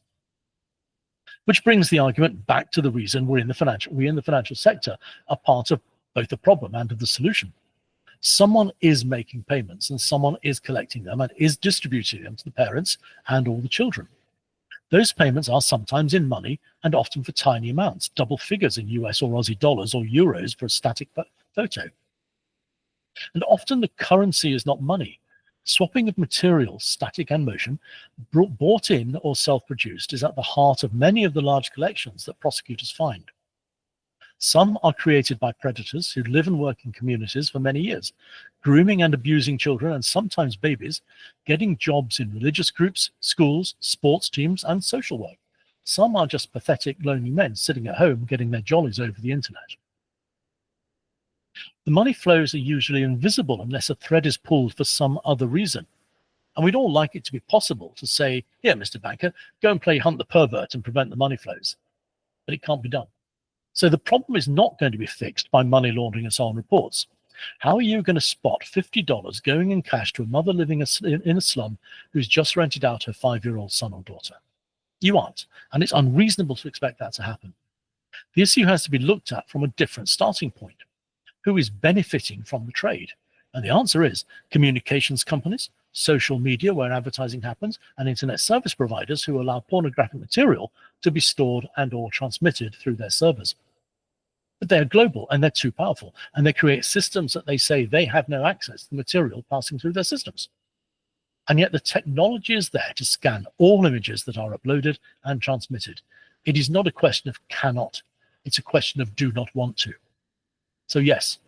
Which brings the argument back to the reason we in the financial sector are part of both the problem and of the solution. Someone is making payments and someone is collecting them and is distributing them to the parents and all the children. Those payments are sometimes in money and often for tiny amounts, double figures in US or Aussie dollars or euros for a static photo. And often the currency is not money. Swapping of materials, static and motion, bought in or self-produced, is at the heart of many of the large collections that prosecutors find. Some are created by predators who live and work in communities for many years, grooming and abusing children and sometimes babies, getting jobs in religious groups, schools, sports teams, and social work. Some are just pathetic, lonely men sitting at home getting their jollies over the internet. The money flows are usually invisible unless a thread is pulled for some other reason. And we'd all like it to be possible to say, here, Mr. Banker, go and play hunt the pervert and prevent the money flows. But it can't be done. So the problem is not going to be fixed by money laundering and so on reports. How are you going to spot $50 going in cash to a mother living in a slum who's just rented out her 5-year-old son or daughter? You aren't, and it's unreasonable to expect that to happen. The issue has to be looked at from a different starting point. Who is benefiting from the trade? And the answer is communications companies, social media where advertising happens, and internet service providers who allow pornographic material to be stored and or transmitted through their servers. But they're global and they're too powerful, and they create systems that they say they have no access to the material passing through their systems. And yet the technology is there to scan all images that are uploaded and transmitted. It is not a question of cannot, it's a question of do not want to. So yes,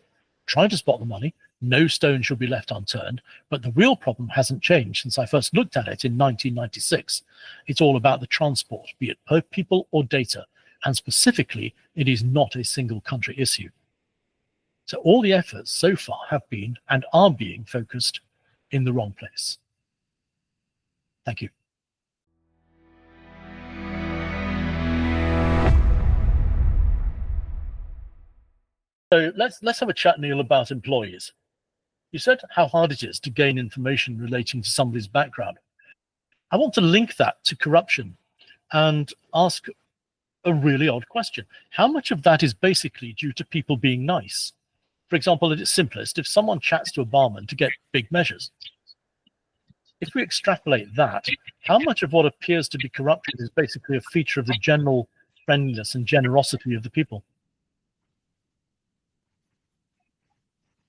try to spot the money, no stone should be left unturned, but the real problem hasn't changed since I first looked at it in 1996. It's all about the transport, be it per people or data, and specifically, it is not a single country issue. So all the efforts so far have been and are being focused in the wrong place. Thank you. So let's have a chat, Neil, about employees. You said how hard it is to gain information relating to somebody's background. I want to link that to corruption, and ask a really odd question. How much of that is basically due to people being nice? For example, at its simplest, if someone chats to a barman to get big measures, if we extrapolate that, how much of what appears to be corruption is basically a feature of the general friendliness and generosity of the people?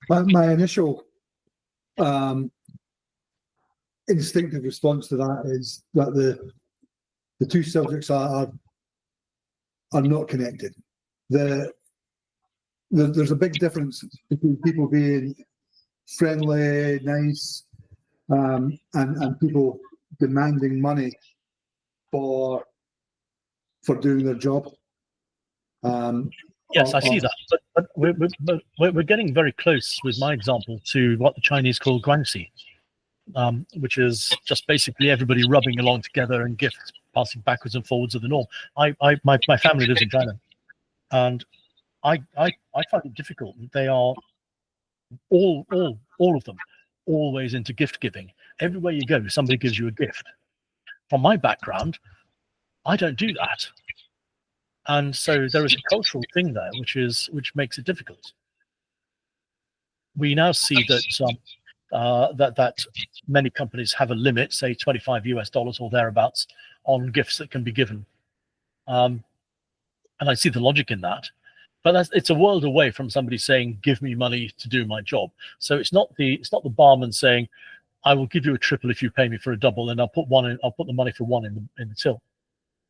My initial instinctive response to that is that the two subjects are not connected. There's a big difference between people being friendly, nice, and people demanding money for doing their job. Yes, I see that, but we're getting very close with my example to what the Chinese call guanxi, which is just basically everybody rubbing along together and gifts passing backwards and forwards of the norm. My family lives in China, and I find it difficult. They are all of them always into gift giving. Everywhere you go, somebody gives you a gift. From my background, I don't do that. And so there is a cultural thing there, which makes it difficult. We now see that that many companies have a limit, say $25 or thereabouts, on gifts that can be given, and I see the logic in that. But it's a world away from somebody saying, "Give me money to do my job." So it's not the barman saying, "I will give you a triple if you pay me for a double, and I'll put the money for one in the till."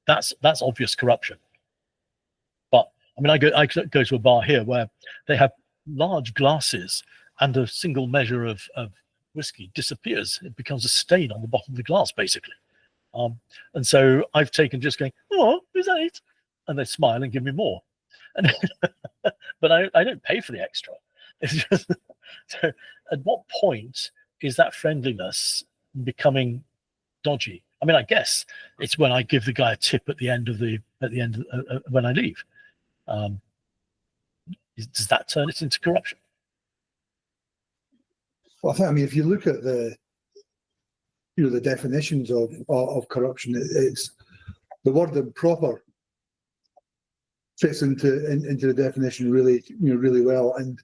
That's obvious corruption. But I mean, I go to a bar here where they have large glasses, and a single measure of whiskey disappears. It becomes a stain on the bottom of the glass, basically. And so I've taken just going, "Oh, is that it?" And they smile and give me more. And but I don't pay for the extra. It's just, so at what point is that friendliness becoming dodgy? I mean, I guess it's when I give the guy a tip at the end of when I leave. Does that turn it into corruption? Well, I mean, if you look at the definitions of corruption, it's the word improper fits into the definition really well. And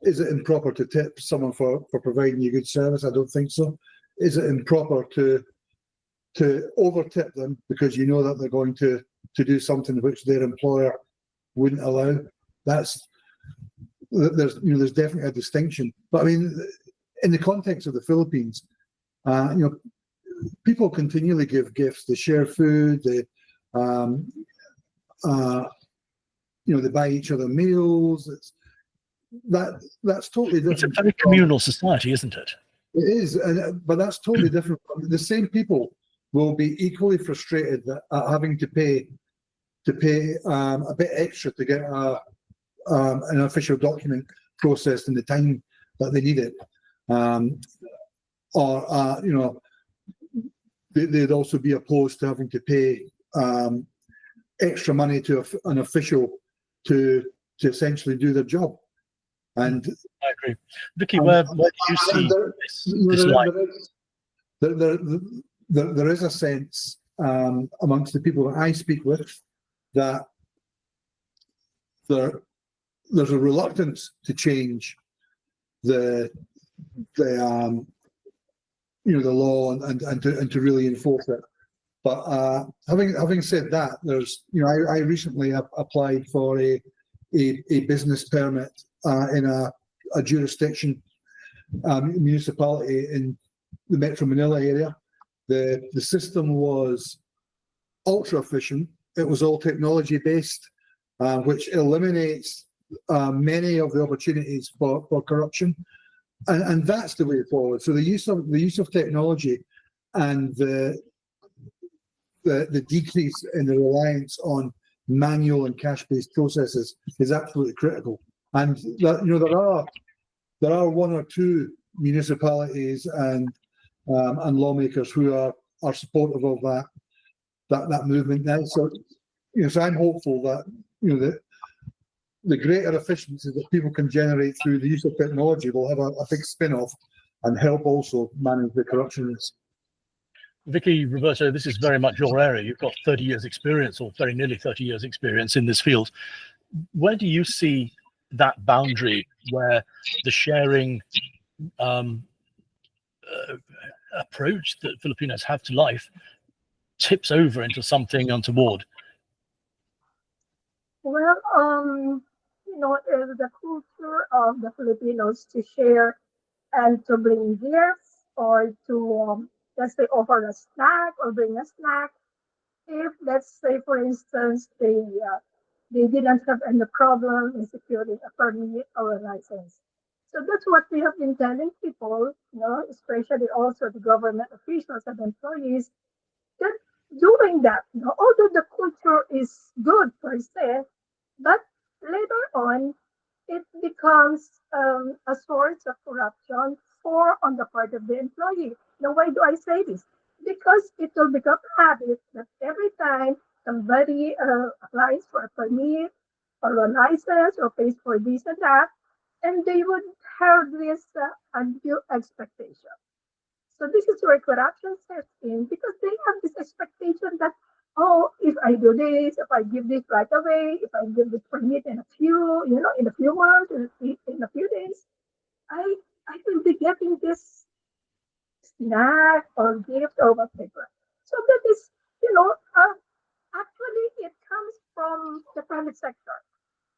is it improper to tip someone for providing you good service? I don't think so. Is it improper to over tip them because you know that they're going to do something which their employer wouldn't allow? There's definitely a distinction. But I mean, in the context of the Philippines, people continually give gifts. They share food. They they buy each other meals. That's totally different. It's a very communal society, isn't it? It is, but that's totally different. The same people will be equally frustrated at having to pay a bit extra to get an official document processed in the time that they need it, they'd also be opposed to having to pay extra money to an official to essentially do their job. And I agree, Vicky. Where do you see this line? There is a sense amongst the people that I speak with that there's a reluctance to change the law and to really enforce it. But having said that, there's I recently applied for a business permit in a jurisdiction municipality in the Metro Manila area. The system was ultra efficient. It was all technology based, which eliminates many of the opportunities for corruption, and that's the way forward. So the use of technology and the decrease in the reliance on manual and cash-based processes is absolutely critical. And there are one or two municipalities and lawmakers who are supportive of that movement now. So so I'm hopeful that the greater efficiency that people can generate through the use of technology will have a big spin-off and help also manage the corruption risk. Vicky, Roberto, this is very much your area. You've got 30 years experience, or very nearly 30 years experience in this field. Where do you see that boundary where the sharing approach that Filipinos have to life tips over into something untoward? Well, the culture of the Filipinos to share and to bring gifts, or to, let's say, offer a snack or bring a snack. If, let's say, for instance, they didn't have any problem in securing a permit or a license. So that's what we have been telling people, especially also the government officials and employees, that doing that, although the culture is good per se, but later on, it becomes a source of corruption on the part of the employee. Now, why do I say this? Because it will become a habit that every time somebody applies for a permit or a license or pays for this and that, and they would have this undue expectation. So this is where corruption sets in, because they have this expectation that, oh, if I do this, if I give this right away, if I give this permit in a few months, in a few days, I will be getting this snack or gift or whatever. So that is, actually it comes from the private sector.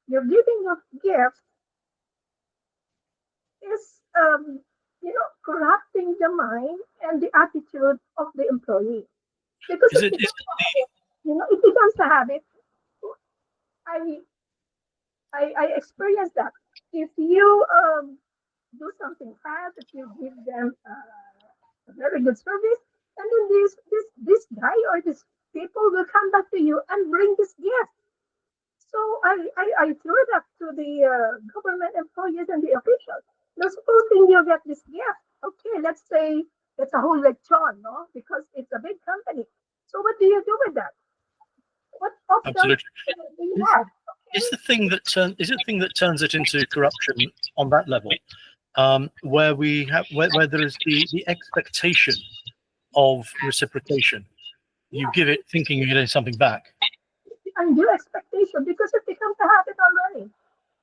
You're giving a gift is, corrupting the mind and the attitude of the employee. Because it becomes a habit. I experienced that. If you do something fast, if you give them a very good service, and then this guy or these people will come back to you and bring this gift. So I threw that to the government employees and the officials. Now, supposing you get this gift, okay, let's say it's a whole lechon, no? Because it's a big company. So what do you do with that? What options do you have? Okay. Is the thing that turns it into corruption on that level, where there is the expectation of reciprocation? You give it thinking you're getting something back. Undue expectation, because it becomes a habit already.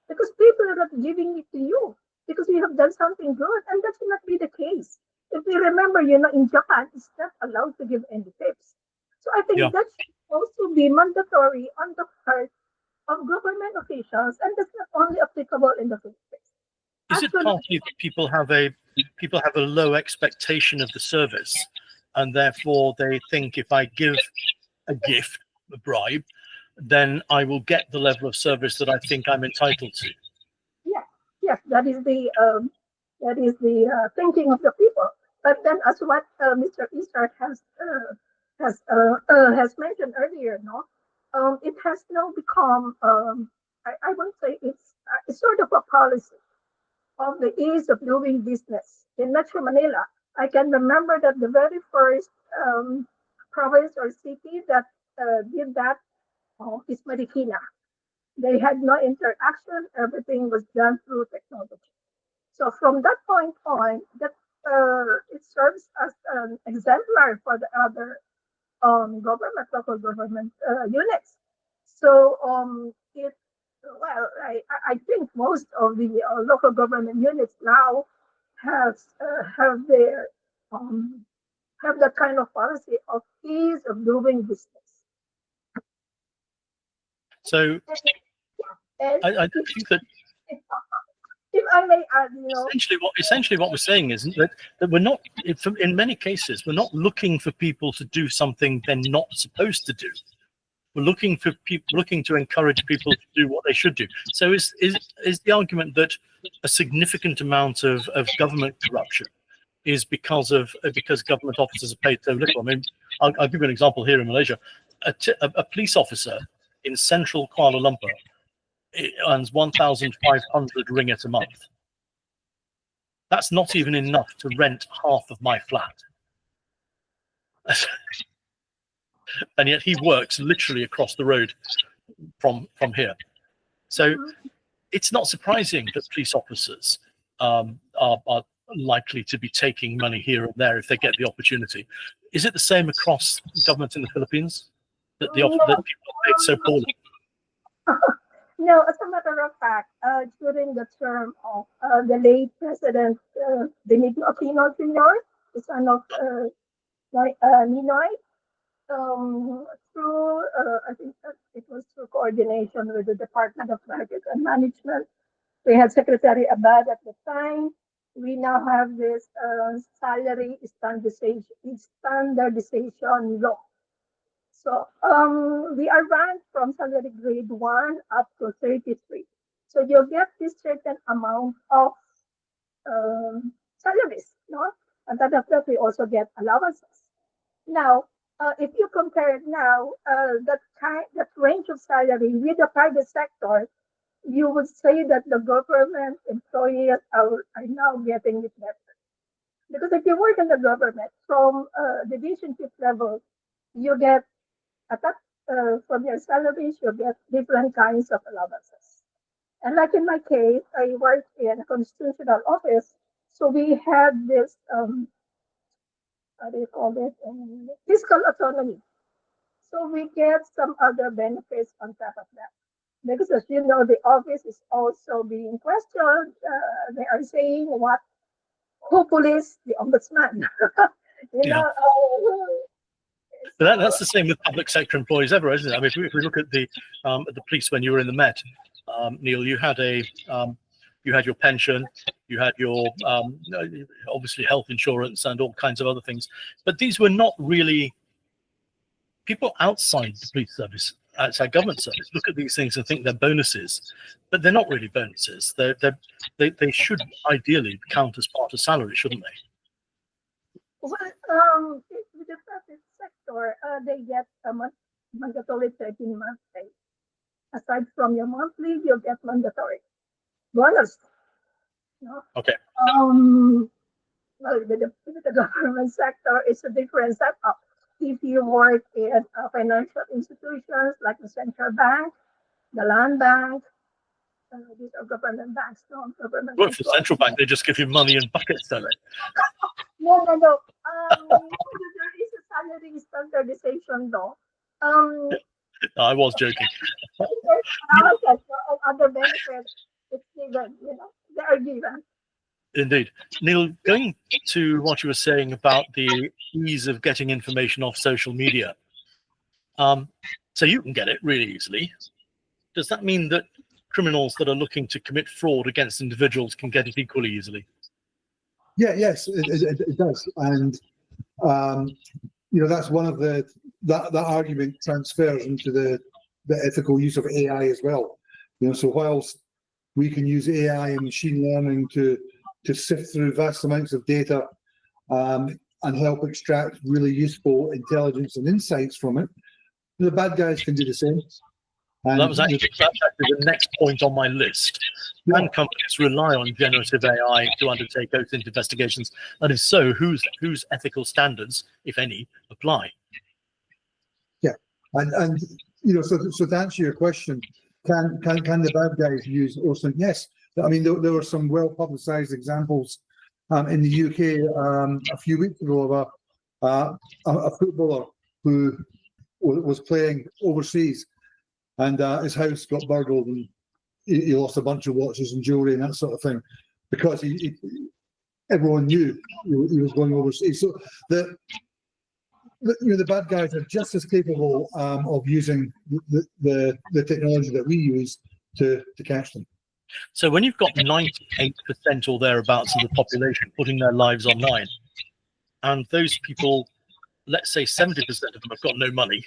Because people are not giving it to you because you have done something good, and that should not be the case. If you remember, in Japan, it's not allowed to give any tips. So I think that should also be mandatory on the part of government officials, and that's not only applicable in the Philippines. Is it partly that people have a low expectation of the service, and therefore they think if I give a gift, a bribe, then I will get the level of service that I think I'm entitled to? Yes, that is the thinking of the people. But then, as what Mr. Eastart has mentioned earlier, it has now become I won't say it's sort of a policy of the ease of doing business in Metro Manila. I can remember that the very first province or city that did that is Marikina. They had no interaction. Everything was done through technology. So from that point on, that it serves as an exemplar for the other local government units. So I think most of the local government units now have that kind of policy of ease of doing business. So I think that if I may add, essentially what we're saying is that we're not, in many cases, we're not looking for people to do something they're not supposed to do. We're looking to encourage people to do what they should do. So is the argument that a significant amount of government corruption is because government officers are paid so little? I mean, I'll give you an example here in Malaysia. A police officer in central Kuala Lumpur earns 1,500 ringgit a month. That's not even enough to rent half of my flat. And yet he works literally across the road from here. So it's not surprising that police officers are likely to be taking money here and there if they get the opportunity. Is it the same across government in the Philippines? That that people are paid so poorly? No, as a matter of fact, during the term of the late President Benigno Aquino Jr., the son of Ninoy, through, I think that it was through coordination with the Department of Market and Management. We had Secretary Abad at the time. We now have this salary standardization law. So we are ranked from salary grade 1 up to 33. So you get this certain amount of salaries, no? And that of that we also get allowances. Now, if you compare it now, that range of salary with the private sector, you would say that the government employees are now getting it better. Because if you work in the government from division chief level, you get from your salaries, you get different kinds of allowances. And like in my case, I worked in a constitutional office, so we had this how do you call it, fiscal autonomy. So we get some other benefits on top of that. Because as you know, the office is also being questioned. They are saying who police the ombudsman? But that's the same with public sector employees ever, isn't it? I mean, if we look at the police when you were in the Met, Neil, you had your pension, you had your obviously health insurance and all kinds of other things, but these were not really people outside the police service, outside government service. Look at these things and think they're bonuses, but they're not really bonuses. They should ideally count as part of salary, shouldn't they? Well, with the private sector, they get a mandatory 13-month pay. Aside from your monthly, you get mandatory bonus. No? Okay. Well, with the government sector, it's a different setup. If you work in financial institutions like the central bank, the land bank, these are government banks, no government. Well, for the central bank, they just give you money in buckets, don't they? No. There is a salary standardization law. I was joking. Other benefits, it's given, they are given. Indeed. Neil, going to what you were saying about the ease of getting information off social media. So you can get it really easily. Does that mean that criminals that are looking to commit fraud against individuals can get it equally easily? Yes, it does. And, that's one of that argument transfers into the ethical use of AI as well. So whilst we can use AI and machine learning to sift through vast amounts of data and help extract really useful intelligence and insights from it, the bad guys can do the same. And that's actually the next point on my list. Can companies rely on generative AI to undertake oath investigations? And if so, whose ethical standards, if any, apply? Yeah, and so to answer your question, can the bad guys use OSINT? Yes. I mean, there were some well-publicized examples in the UK a few weeks ago of a footballer who was playing overseas, and his house got burgled, and he lost a bunch of watches and jewelry and that sort of thing, because everyone knew he was going overseas. So the bad guys are just as capable of using the technology that we use to catch them. So when you've got 98% or thereabouts of the population putting their lives online, and those people, let's say 70% of them have got no money,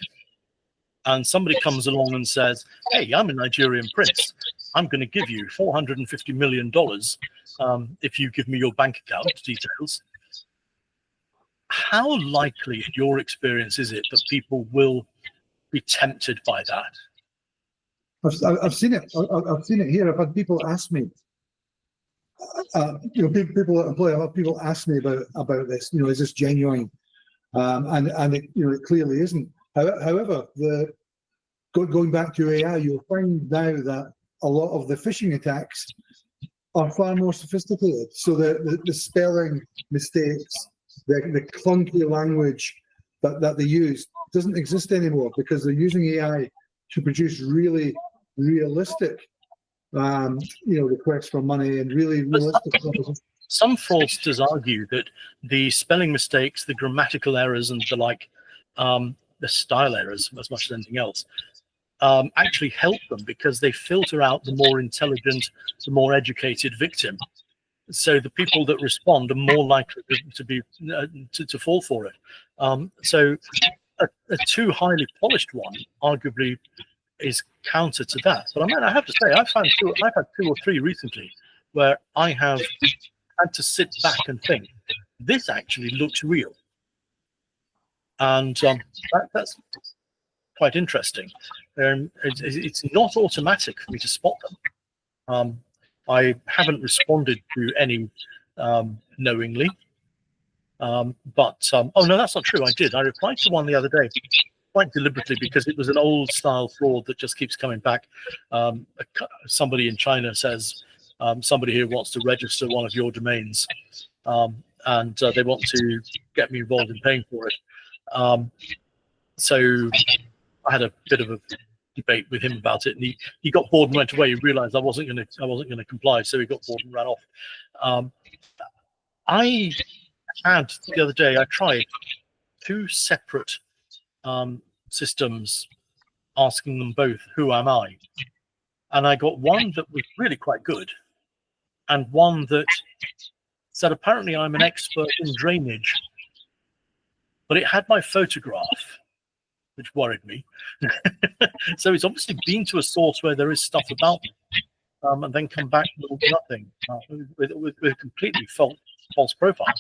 and somebody comes along and says, hey, I'm a Nigerian prince, I'm going to give you $450 million if you give me your bank account details. How likely, in your experience, is it that people will be tempted by that? I've seen it. I've seen it here. I've had people ask me. People at employer, I've had people ask me about this. Is this genuine? And it clearly isn't. However, going back to AI, you'll find now that a lot of the phishing attacks are far more sophisticated. So the spelling mistakes, the clunky language that they use doesn't exist anymore because they're using AI to produce really realistic, requests for money and really realistic propositions. Some fraudsters argue that the spelling mistakes, the grammatical errors, and the like, the style errors as much as anything else, actually help them because they filter out the more intelligent, the more educated victim. So the people that respond are more likely to fall for it. So a too highly polished one arguably is counter to that. But I mean, I have to say, I've had two or three recently where I have had to sit back and think, this actually looks real. And that's quite interesting. It's not automatic for me to spot them. I haven't responded to any knowingly. Oh no, that's not true. I did. I replied to one the other day quite deliberately because it was an old style fraud that just keeps coming back. Somebody in China says, somebody here wants to register one of your domains, and they want to get me involved in paying for it. So I had a bit of a debate with him about it, and he got bored and went away. He realized I wasn't going to comply, so he got bored and ran off. I had the other day, I tried 2 separate systems, asking them both, who am I? And I got one that was really quite good, and one that said apparently I'm an expert in drainage, but it had my photograph, which worried me. So it's obviously been to a source where there is stuff about me, and then come back with nothing, with a completely false profile.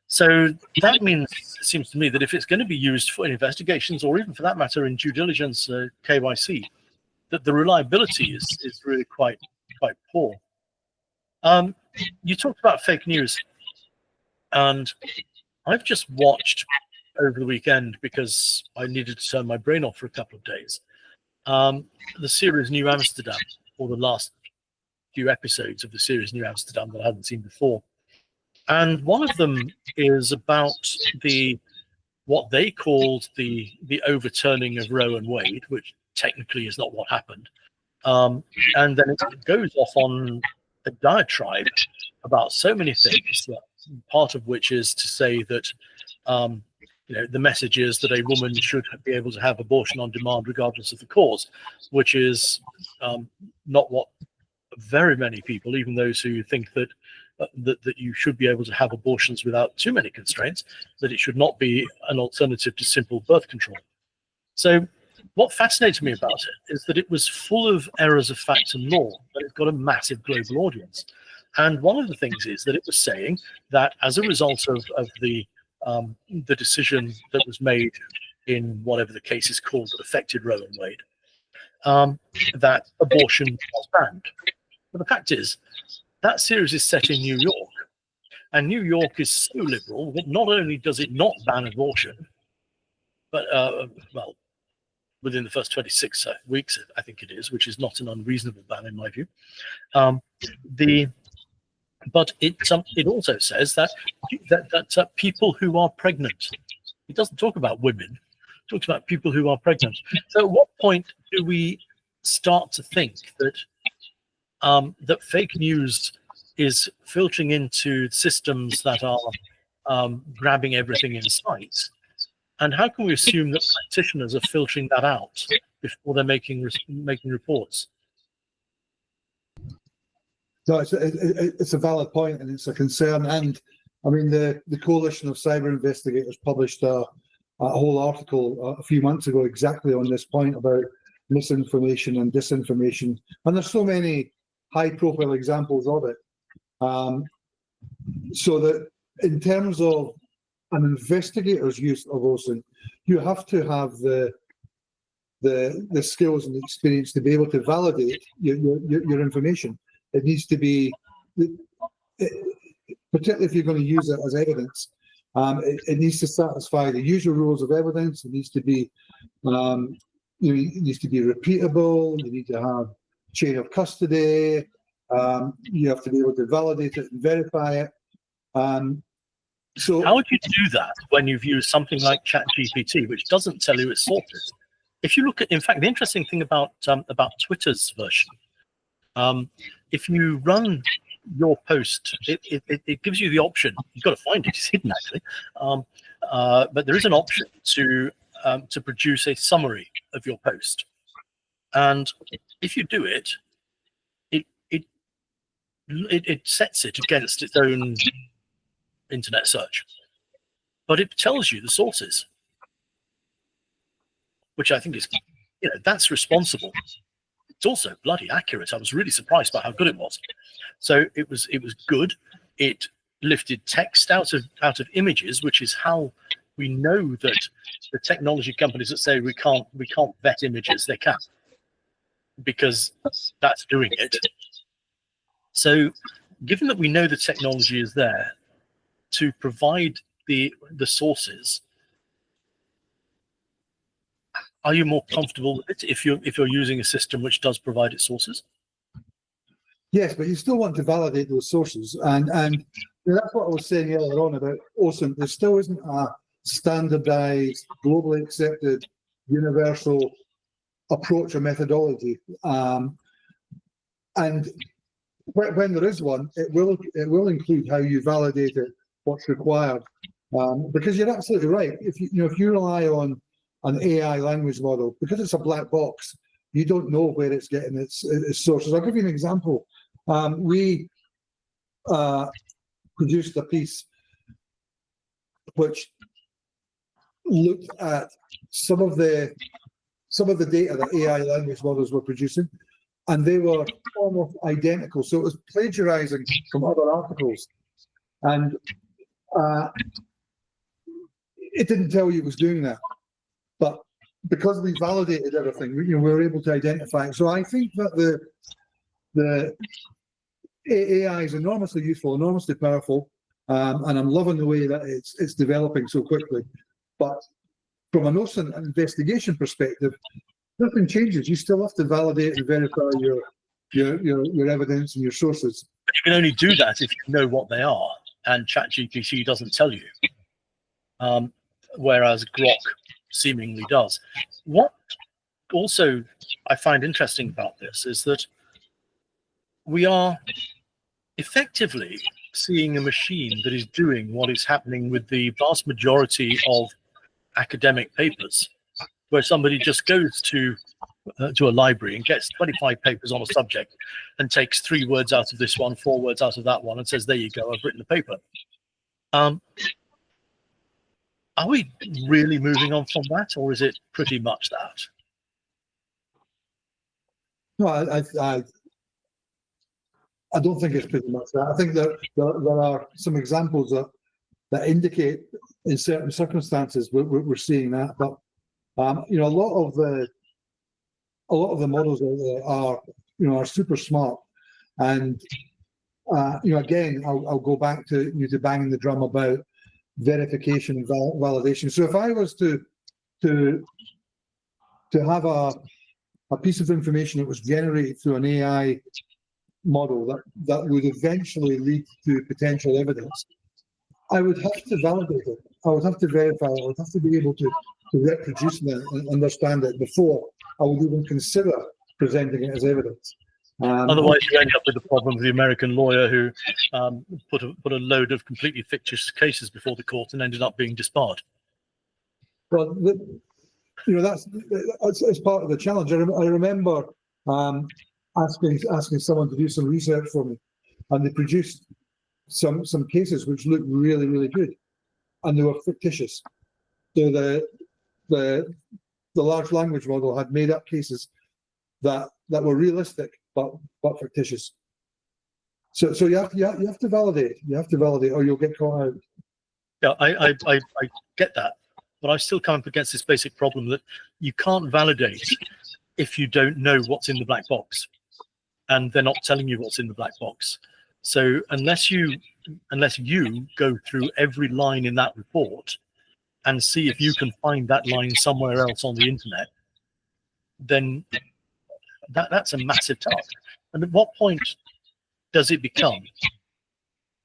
So that means, it seems to me, that if it's going to be used for investigations, or even for that matter in due diligence, KYC, that the reliability is really quite poor. You talked about fake news, and I've just watched over the weekend, because I needed to turn my brain off for a couple of days, the series New Amsterdam, or the last few episodes of the series New Amsterdam that I hadn't seen before. And one of them is about what they called the overturning of Roe and Wade, which technically is not what happened. And then it goes off on a diatribe about so many things, part of which is to say that the message is that a woman should be able to have abortion on demand regardless of the cause, which is not what very many people, even those who think that you should be able to have abortions without too many constraints, that it should not be an alternative to simple birth control. So what fascinates me about it is that it was full of errors of fact and law, but it's got a massive global audience. And one of the things is that it was saying that as a result of the decision that was made in whatever the case is called that affected Roe and Wade, that abortion was banned. But the fact is, that series is set in New York, and New York is so liberal that not only does it not ban abortion, but within the first 26 weeks, I think it is, which is not an unreasonable ban in my view. But it also says that people who are pregnant. It doesn't talk about women. It talks about people who are pregnant. So at what point do we start to think that that fake news is filtering into systems that are grabbing everything in sight? And how can we assume that practitioners are filtering that out before they're making reports? No, it's a valid point, and it's a concern. And I mean, the Coalition of Cyber Investigators published a whole article a few months ago exactly on this point about misinformation and disinformation. And there's so many high-profile examples of it. So that in terms of an investigator's use of OSINT, you have to have the skills and the experience to be able to validate your information. It needs to be, particularly if you're going to use it as evidence, it needs to satisfy the usual rules of evidence. It needs to be, it needs to be repeatable. You need to have chain of custody. You have to be able to validate it and verify it. So how would you do that when you've used something like ChatGPT, which doesn't tell you its sources? If you look at, in fact, the interesting thing about Twitter's version, if you run your post, it gives you the option. You've got to find it; it's hidden actually. But there is an option to produce a summary of your post, and if you do it, it sets it against its own internet search, but it tells you the sources, which I think is, that's responsible. It's also bloody accurate. I was really surprised by how good it was. So it was good. It lifted text out of images, which is how we know that the technology companies that say we can't vet images, they can, because that's doing it. So given that we know the technology is there to provide the sources, are you more comfortable with it if you're using a system which does provide its sources? Yes, but you still want to validate those sources, and that's what I was saying earlier on about OSINT. There still isn't a standardized, globally accepted, universal approach or methodology, and when there is one, it will include how you validate it, what's required, because you're absolutely right. If you rely on an AI language model, because it's a black box, you don't know where it's getting its sources. I'll give you an example. We produced a piece which looked at some of the data that AI language models were producing, and they were almost identical. So it was plagiarizing from other articles, and it didn't tell you it was doing that. But because we validated everything, we were able to identify it. So I think that the AI is enormously useful, enormously powerful, and I'm loving the way that it's developing so quickly. But from an OSINT investigation perspective, nothing changes. You still have to validate and verify your evidence and your sources. But you can only do that if you know what they are, and ChatGPT doesn't tell you, whereas Grok seemingly does. What also I find interesting about this is that we are effectively seeing a machine that is doing what is happening with the vast majority of academic papers, where somebody just goes to a library and gets 25 papers on a subject and takes 3 words out of this one, 4 words out of that one, and says, there you go, I've written a paper. Are we really moving on from that, or is it pretty much that? No, I don't think it's pretty much that. I think that there are some examples that indicate in certain circumstances we're seeing that, but a lot of the models are super smart, and again, I'll go back to banging the drum about verification and validation. So if I was to have a piece of information that was generated through an AI model that would eventually lead to potential evidence, I would have to validate it. I would have to verify it. I would have to be able to reproduce it and understand it before I would even consider presenting it as evidence. Otherwise, you end up with the problem of the American lawyer who put a load of completely fictitious cases before the court and ended up being disbarred. Well, that's part of the challenge. I remember asking someone to do some research for me, and they produced some cases which looked really, really good, and they were fictitious. So the large language model had made up cases that were realistic but fictitious. So you have to validate. You have to validate, or you'll get caught out. Yeah, I get that, but I still come up against this basic problem that you can't validate if you don't know what's in the black box, and they're not telling you what's in the black box. So unless you go through every line in that report and see if you can find that line somewhere else on the internet, then that's a massive task. And at what point does it become?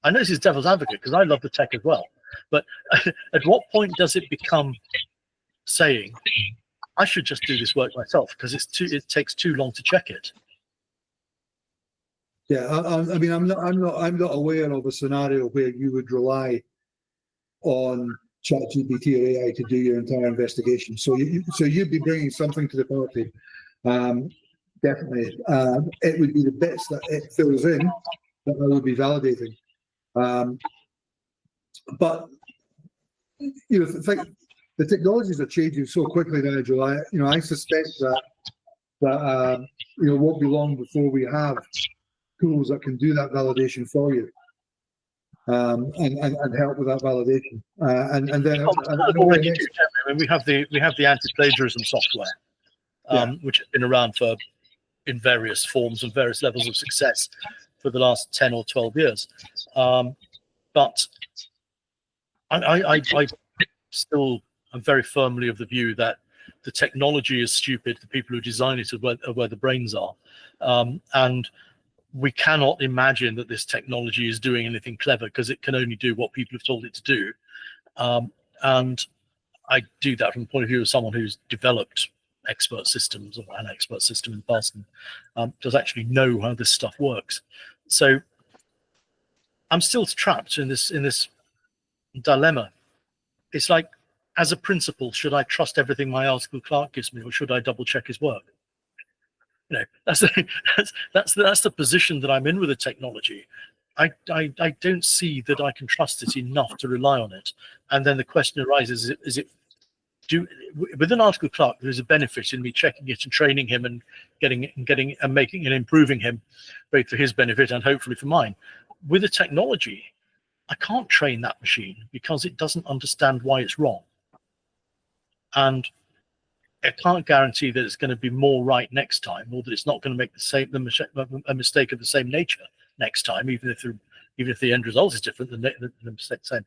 I know this is devil's advocate because I love the tech as well, but at what point does it become saying, I should just do this work myself because it takes too long to check it? Yeah, I mean, I'm not aware of a scenario where you would rely on ChatGPT or AI to do your entire investigation. So you'd be bringing something to the party. Definitely, it would be the bits that it fills in that I would be validating. But you know, the technologies are changing so quickly now, Joe. I suspect that it won't be long before we have tools that can do that validation for you, and help with that validation. And then already do. I mean, we have the anti-plagiarism software, which has been around in various forms and various levels of success for the last 10 or 12 years. But I still am very firmly of the view that the technology is stupid. The people who design it are where the brains are. And we cannot imagine that this technology is doing anything clever because it can only do what people have told it to do. And I do that from the point of view of someone who's developed expert systems or an expert system in the past and does actually know how this stuff works. So I'm still trapped in this dilemma. It's like, as a principle, should I trust everything my article clerk gives me, or should I double check his work? That's the position that I'm in with the technology. I don't see that I can trust it enough to rely on it. And then the question arises: with an article clerk, there's a benefit in me checking it and training him and getting and making and improving him, both for his benefit and hopefully for mine. With the technology, I can't train that machine because it doesn't understand why it's wrong, and I can't guarantee that it's going to be more right next time, or that it's not going to make a mistake of the same nature next time, even if the end result is different. The mistake the same.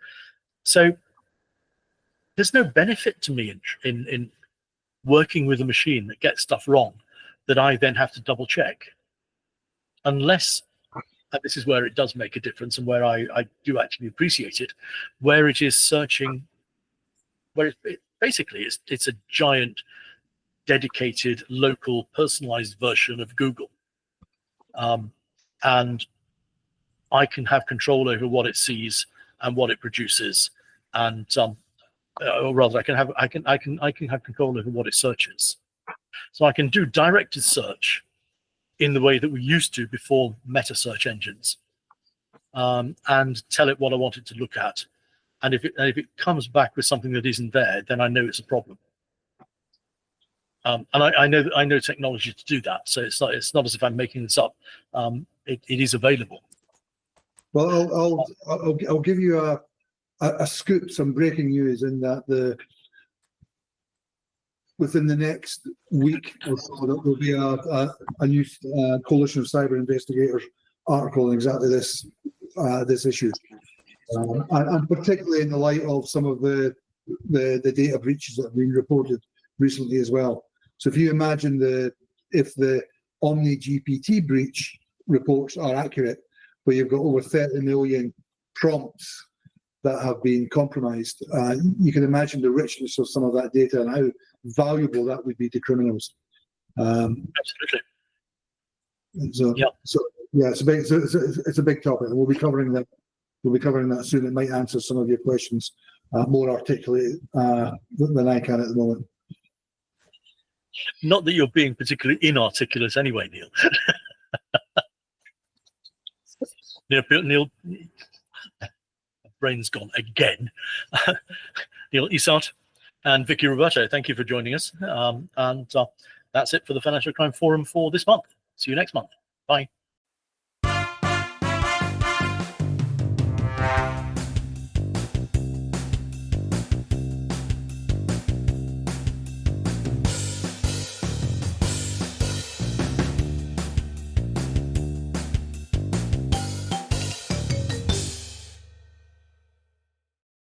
So there's no benefit to me in working with a machine that gets stuff wrong that I then have to double check, unless, and this is where it does make a difference and where I do actually appreciate it, where it is searching, where basically it's a giant dedicated local personalized version of Google, and I can have control over what it sees and what it produces, and or rather I can have control over what it searches. So I can do directed search in the way that we used to before meta search engines, and tell it what I want it to look at. And if it comes back with something that isn't there, then I know it's a problem. And I know technology to do that. So it's not as if I'm making this up. It is available. Well, I'll give you a scoop, some breaking news in that within the next week or so, there'll be a new Coalition of Cyber Investigators article on exactly this issue, and particularly in the light of some of the data breaches that have been reported recently as well. So if you imagine if the Omni GPT breach reports are accurate, where you've got over 30 million prompts that have been compromised, you can imagine the richness of some of that data and how valuable that would be to criminals. Absolutely. So, yeah. So yeah, it's a big topic, and we'll be covering that. We'll be covering that soon. It might answer some of your questions more articulate than I can at the moment. Not that you're being particularly inarticulate anyway, Neil. Neil, brain's gone again. Neil Isart and Vicky Roberto, thank you for joining us. And that's it for the Financial Crime Forum for this month. See you next month. Bye.